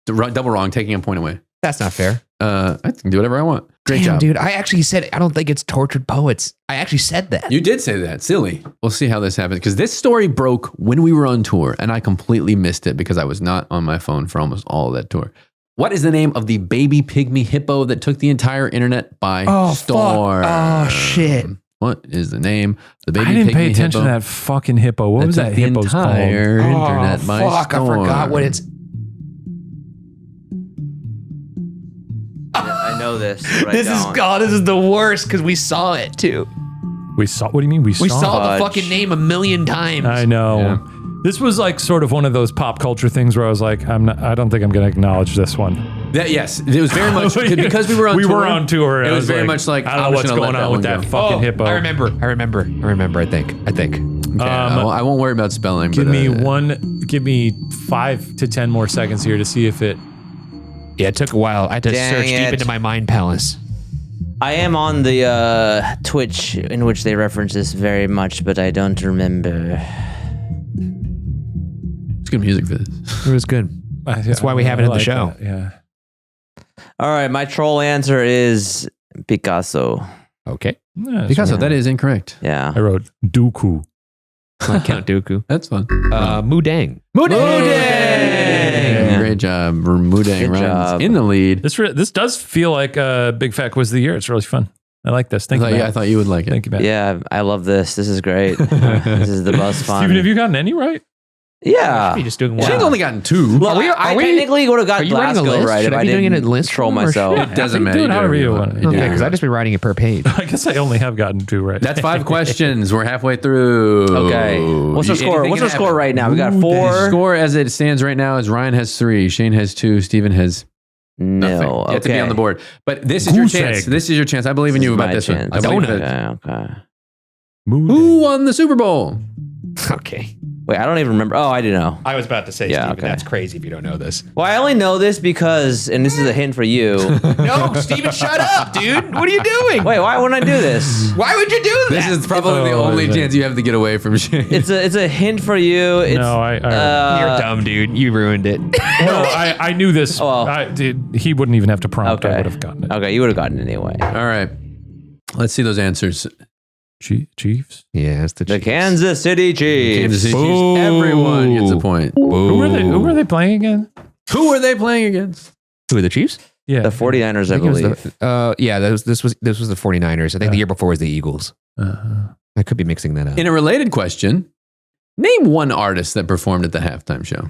Double wrong, taking a point away. That's not fair. I can do whatever I want. Great Damn, job. dude. I actually said, I don't think it's Tortured Poets. I actually said that. You did say that. Silly. We'll see how this happens. Because this story broke when we were on tour, and I completely missed it because I was not on my phone for almost all of that tour. What is the name of the baby pygmy hippo that took the entire internet by storm? Oh, shit. What is the name of the baby I didn't pygmy pay attention hippo to that fucking hippo. What was took that the hippo's called? entire internet by fuck. storm? I forgot what it's. I know this. This is the worst because we saw it too. We saw. What do you mean? We We saw Fudge. the fucking name a million times. I know. Yeah. This was like sort of one of those pop culture things where I was like, I don't think I'm going to acknowledge this one. Yes, it was very much because we were on tour. were on tour. It was very much like I don't I'm know just what's gonna let going that on with one that go. fucking hippo. I remember. I think. Okay, I won't worry about spelling. Give but, me give me 5 to 10 more seconds here to see if it. Yeah, it took a while. I had to Dang search deep it. into my mind palace. I am on the Twitch in which they reference this very much, but I don't remember. It's good music for this. It was good. That's why we have it in the show. Yeah. All right, my troll answer is Picasso. Okay. Yeah, Picasso, so that is incorrect. Yeah. I wrote Dooku. Like Count Dooku. That's fun. Mudang. Mudang! Great job. Mudang Good runs job. in the lead. This does feel like a Big Fat Quiz of the Year. It's really fun. I like this. Thank you, I Matt. thought you would like it. Thank you, Matt. Yeah, I love this. This is great. This is the most fun. Steven, have you gotten any right? Yeah. You're just doing Yeah. She's only gotten 2. Look, I technically would have got Are you writing a Glasgow list? right Should if I I be doing didn't it in a list troll form or myself. should- It doesn't Do matter. it however you want. Okay, because I've just been writing it per page. I guess I only have gotten 2 right. That's 5 questions. We're halfway through. Okay. What's our score? Anything What's our can score happen. right now? We got The 4. score as it stands right now is Ryan has 3, Shane has 2, Steven has nothing. No. You have to be Okay. on the board. But this is your Goose chance. egg. This is your chance. I believe in you is about my this one. chance. I believe Donut. that- Okay. Who won the Super Bowl? Okay. Wait, I don't even remember. Oh, I do know. I was about to say, Yeah, Steven, okay. that's crazy if you don't know this. Well, I only know this because, and this is a hint for you. No, Steven, shut up, dude. What are you doing? Wait, why wouldn't I do this? Why would you do that? This is probably the Oh, only is it? chance you have to get away from Shane. It's a hint for you. It's, No, You're dumb, dude. You ruined it. no, I knew this. Oh, well. He wouldn't even have to prompt. I Okay. would have gotten it. Okay, you would have gotten it anyway. All right. Let's see those answers. Chiefs. Yeah, it's the The Chiefs. Kansas City Chiefs. Kansas City Chiefs. Boo. Everyone gets a point. Who were they playing again? Who are they playing against? Who are the Chiefs? Yeah. The 49ers, I think it was believe. this was the 49ers. I think the year before was the Eagles. I could be mixing that up. In a related question, name one artist that performed at the halftime show.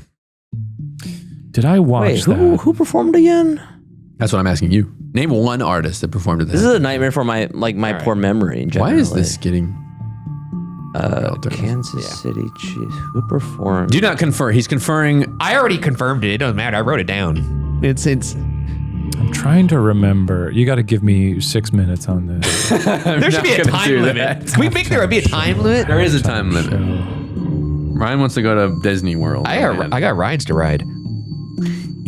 Did I watch Wait, that? who performed again? That's what I'm asking you. Name one artist that performed at the This is halftime. a nightmare for my poor memory. Why is this getting... Kansas City Chiefs? Who performed? Do not confer. He's conferring. I already confirmed it. It doesn't matter. I wrote it down. It's I'm trying to remember. You got to give me 6 minutes on this. there should be a time limit. Can we make there be a time limit? There is a time limit. Ryan wants to go to Disney World. I got rides to ride.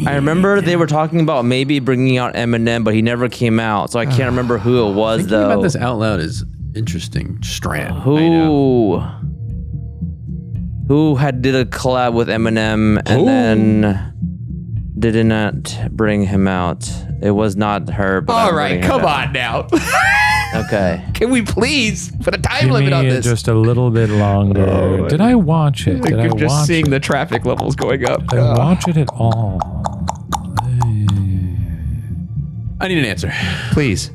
I remember they were talking about maybe bringing out Eminem, but he never came out, so I can't remember who it was Thinking though. about this out loud is interesting. Strand. Who did a collab with Eminem and then did not bring him out? It was not her. But All right, come on now. Okay. Can we please put a time Give limit on me this? just a little bit longer. Did I watch it? Did I I'm just watch seeing it? the traffic levels going up. Did I watch it at all? I need an answer. Please.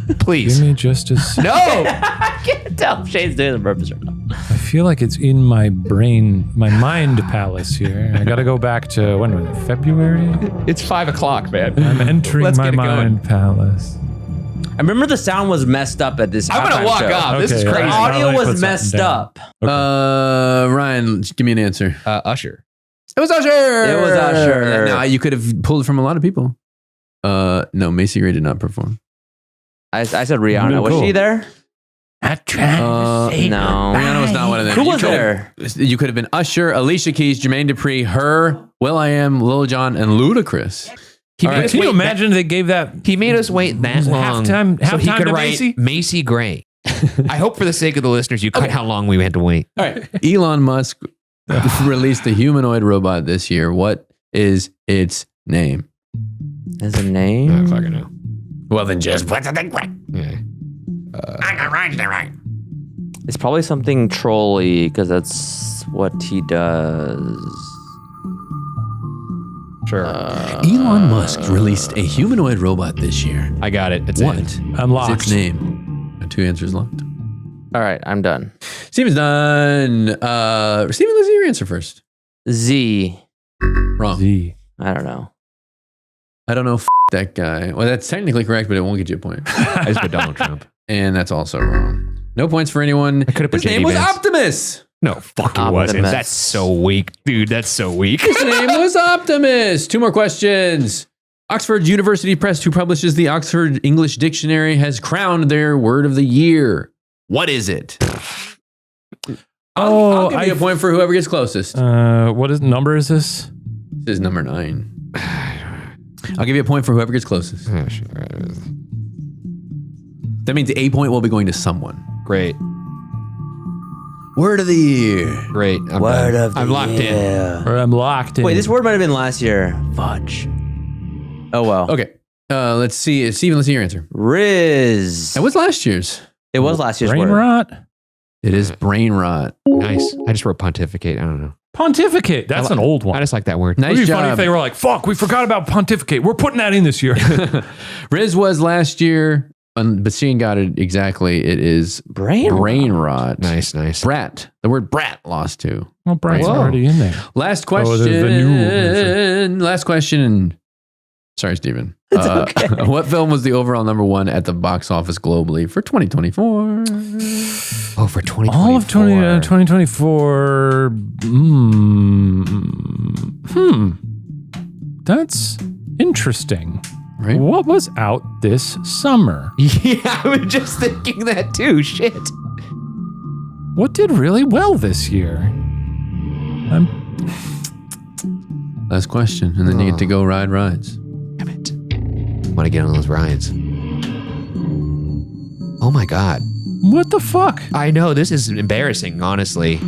Give Please. me just a second. No! I can't tell if Shane's doing it on purpose or not. I feel like it's in my brain, my mind palace here. I got to go back to, when was it, February? It's 5 o'clock, man. I'm entering Let's my get it going. mind palace. I remember the sound was messed up at this. I'm going to halftime walk show. off. This is Okay, crazy. The I'll audio put was something messed down. up. Ryan, just give me an answer. Usher. It was Usher. It was Usher. No, you could have pulled it from a lot of people. No, Macy Gray did not perform. I said Rihanna. Cool. Was she there? No, Rihanna was not one of them. Who You was could there? You could have been Usher, Alicia Keys, Jermaine Dupri, her, will.i.am, Lil Jon, and Ludacris. He All made right, us can you wait imagine they gave that? He made us wait that long Halftime- so he halftime could to write Macy? Gray. I hope for the sake of the listeners, you cut how long we had to wait. All right. Elon Musk released a humanoid robot this year. What is its name? Is a name? fucking know. Well, then just what's the Yeah. It's probably something trolly because that's what he does. Sure. Elon Musk released a humanoid robot this year. I got it. It's What in. is I'm locked. its name? 2 answers locked. All right, I'm done. Steven's done. Steven, let's hear your answer first. Z. Wrong. Z. I don't know. I don't know. That guy. Well, that's technically correct, but it won't get you a point. I just put Donald Trump. And that's also wrong. No points for anyone. I could have put His name JD was Vance. Optimus. No, fucking Optimus. wasn't. That's so weak. Dude, that's so weak. His name was Optimus. 2 more questions. Oxford University Press, who publishes the Oxford English Dictionary, has crowned their word of the year. What is it? I'll give you a point for whoever gets closest. What number is this? This is number 9. I'll give you a point for whoever gets closest. That means a point will be going to someone. Great. Word of the year. Great. I'm locked in. Or I'm locked in. Wait, this word might have been last year. Fudge. Oh well. Okay. Let's see. Steven, let's see your answer. Riz. That was last year's. It was last year's brain word. rot? It is brain rot. Nice. I just wrote pontificate. I don't know. Pontificate. That's an old one. I just like that word. It Nice would be funny if job. they were like, fuck, we forgot about pontificate. We're putting that in this year. Riz was last year, but Shane got it exactly. It is brain rot. Nice. Brat. The word brat lost to. Well, Brian's Whoa. already in there. Last question. the new version. Last question. Sorry, Steven. It's okay. What film was the overall number 1 at the box office globally for 2024? Oh, for 2024. All of 2024. That's interesting. Right? What was out this summer? Yeah, I was just thinking that too. Shit. What did really well this year? Last question, and then you get to go ride rides. Damn it. Want to get on those rides. Oh my God. What the fuck? I know, this is embarrassing, honestly.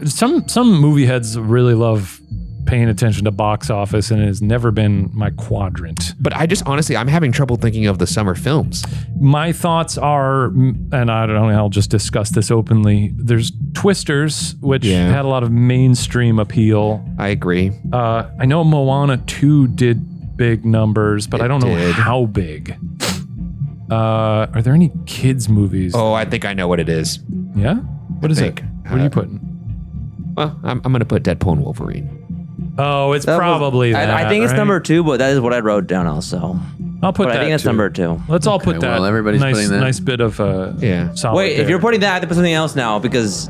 Some movie heads really love paying attention to box office, and it has never been my quadrant. But I just honestly, I'm having trouble thinking of the summer films. My thoughts are, and I don't know, I'll just discuss this openly. There's Twisters, which had a lot of mainstream appeal. I agree. I know Moana 2 did big numbers, but I don't know how big. Are there any kids movies? Oh, I think I know what it is. Yeah? What is it? What are you putting? Well, I'm going to put Deadpool and Wolverine. Oh, it's probably that. I think it's right? number 2, but that is what I wrote down also. I'll put But that I think it's too. number 2. Let's all put that. well, everybody's nice, putting that. Nice bit of solid. Wait, if you're putting that, I have to put something else now because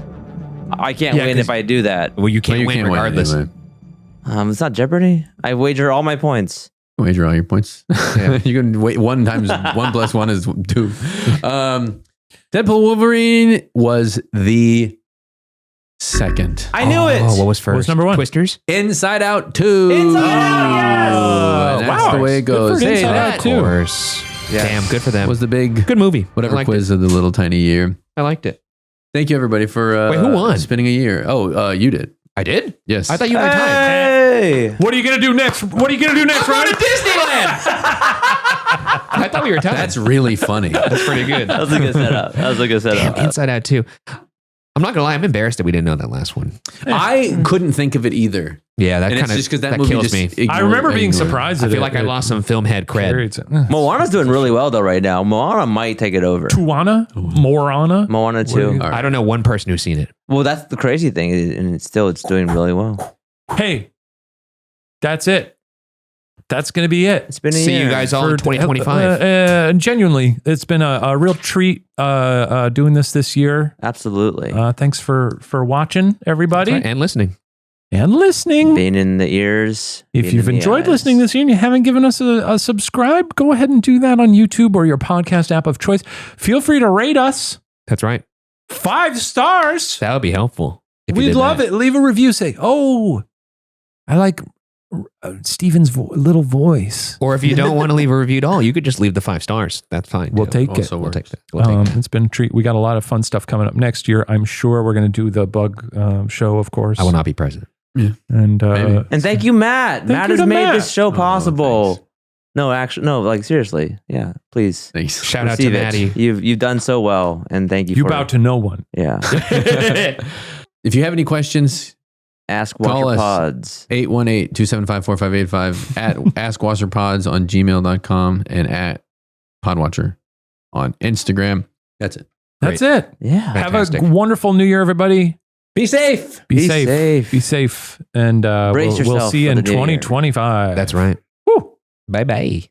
I can't win if I do that. Well, you can't You win can't win regardless. anyway. It's not Jeopardy. I wager all my points. Wager all your points. You can wait 1 times 1 plus 1 is 2. Deadpool Wolverine was the second. I knew it. Oh, what was first? What was number 1? Twisters? Inside Out 2. Inside Out, yes! And that's the way it goes. Good for Hey, Inside that Out too. Of course. Damn, good for them. was the big Good movie. whatever I liked quiz of the little tiny year. it. I liked it. Thank you everybody for Wait, who won? spending a year. Oh, you did. I did? Yes. I thought you were tied. Hey! What are you going to do next? What are you going to do next, Ryan? Disneyland! I thought we were tied. That's really funny. That's pretty good. That was a good setup. Damn, Inside Out 2. I'm not going to lie. I'm embarrassed that we didn't know that last one. I couldn't think of it either. Yeah, that And kind it's of just because that movie kills just me. I remember being surprised I at feel it. like I lost some film head cred. Moana's doing really well though right now. Moana might take it over. Tuana? Morana? Moana 2. All right. I don't know one person who's seen it. Well, that's the crazy thing, and it's doing really well. Hey, that's it. That's going to be it. It's been a See year. you guys all in 2025. Genuinely, it's been a real treat doing this year. Absolutely. Thanks for watching, everybody, And listening. and listening. Being in the ears. If being you've in the enjoyed eyes. listening this year and you haven't given us a subscribe, go ahead and do that on YouTube or your podcast app of choice. Feel free to rate us That's right. 5 stars. That would be helpful. if you We'd did love that. it. Leave a review. Say, oh, I like Steven's little voice. Or if you don't want to leave a review at all, you could just leave the 5 stars. That's fine. We'll too. take it. Also We'll take works. that. We'll take that. It's been a treat. We got a lot of fun stuff coming up next year. I'm sure we're going to do the bug show, of course. I will not be present. And Maybe. And thank you, Matt. Thank Matt you has to made Matt. this show possible. thanks. No, actually, no, like seriously. Yeah, please. Thanks. Shout out to receive it. Maddie. You've done so well, and thank you you for bow to no one. Yeah. If you have any questions, Call us. AskWatcherPods. 818-275-4585 at AskWatcherPods on gmail.com and at Podwatcher on Instagram. That's it. That's it. Yeah. Fantastic. Have a wonderful new year, everybody. Be safe. Be Be safe. safe. Be safe. And Brace we'll yourself see you for in the new year. 2025. That's right. Woo. Bye-bye.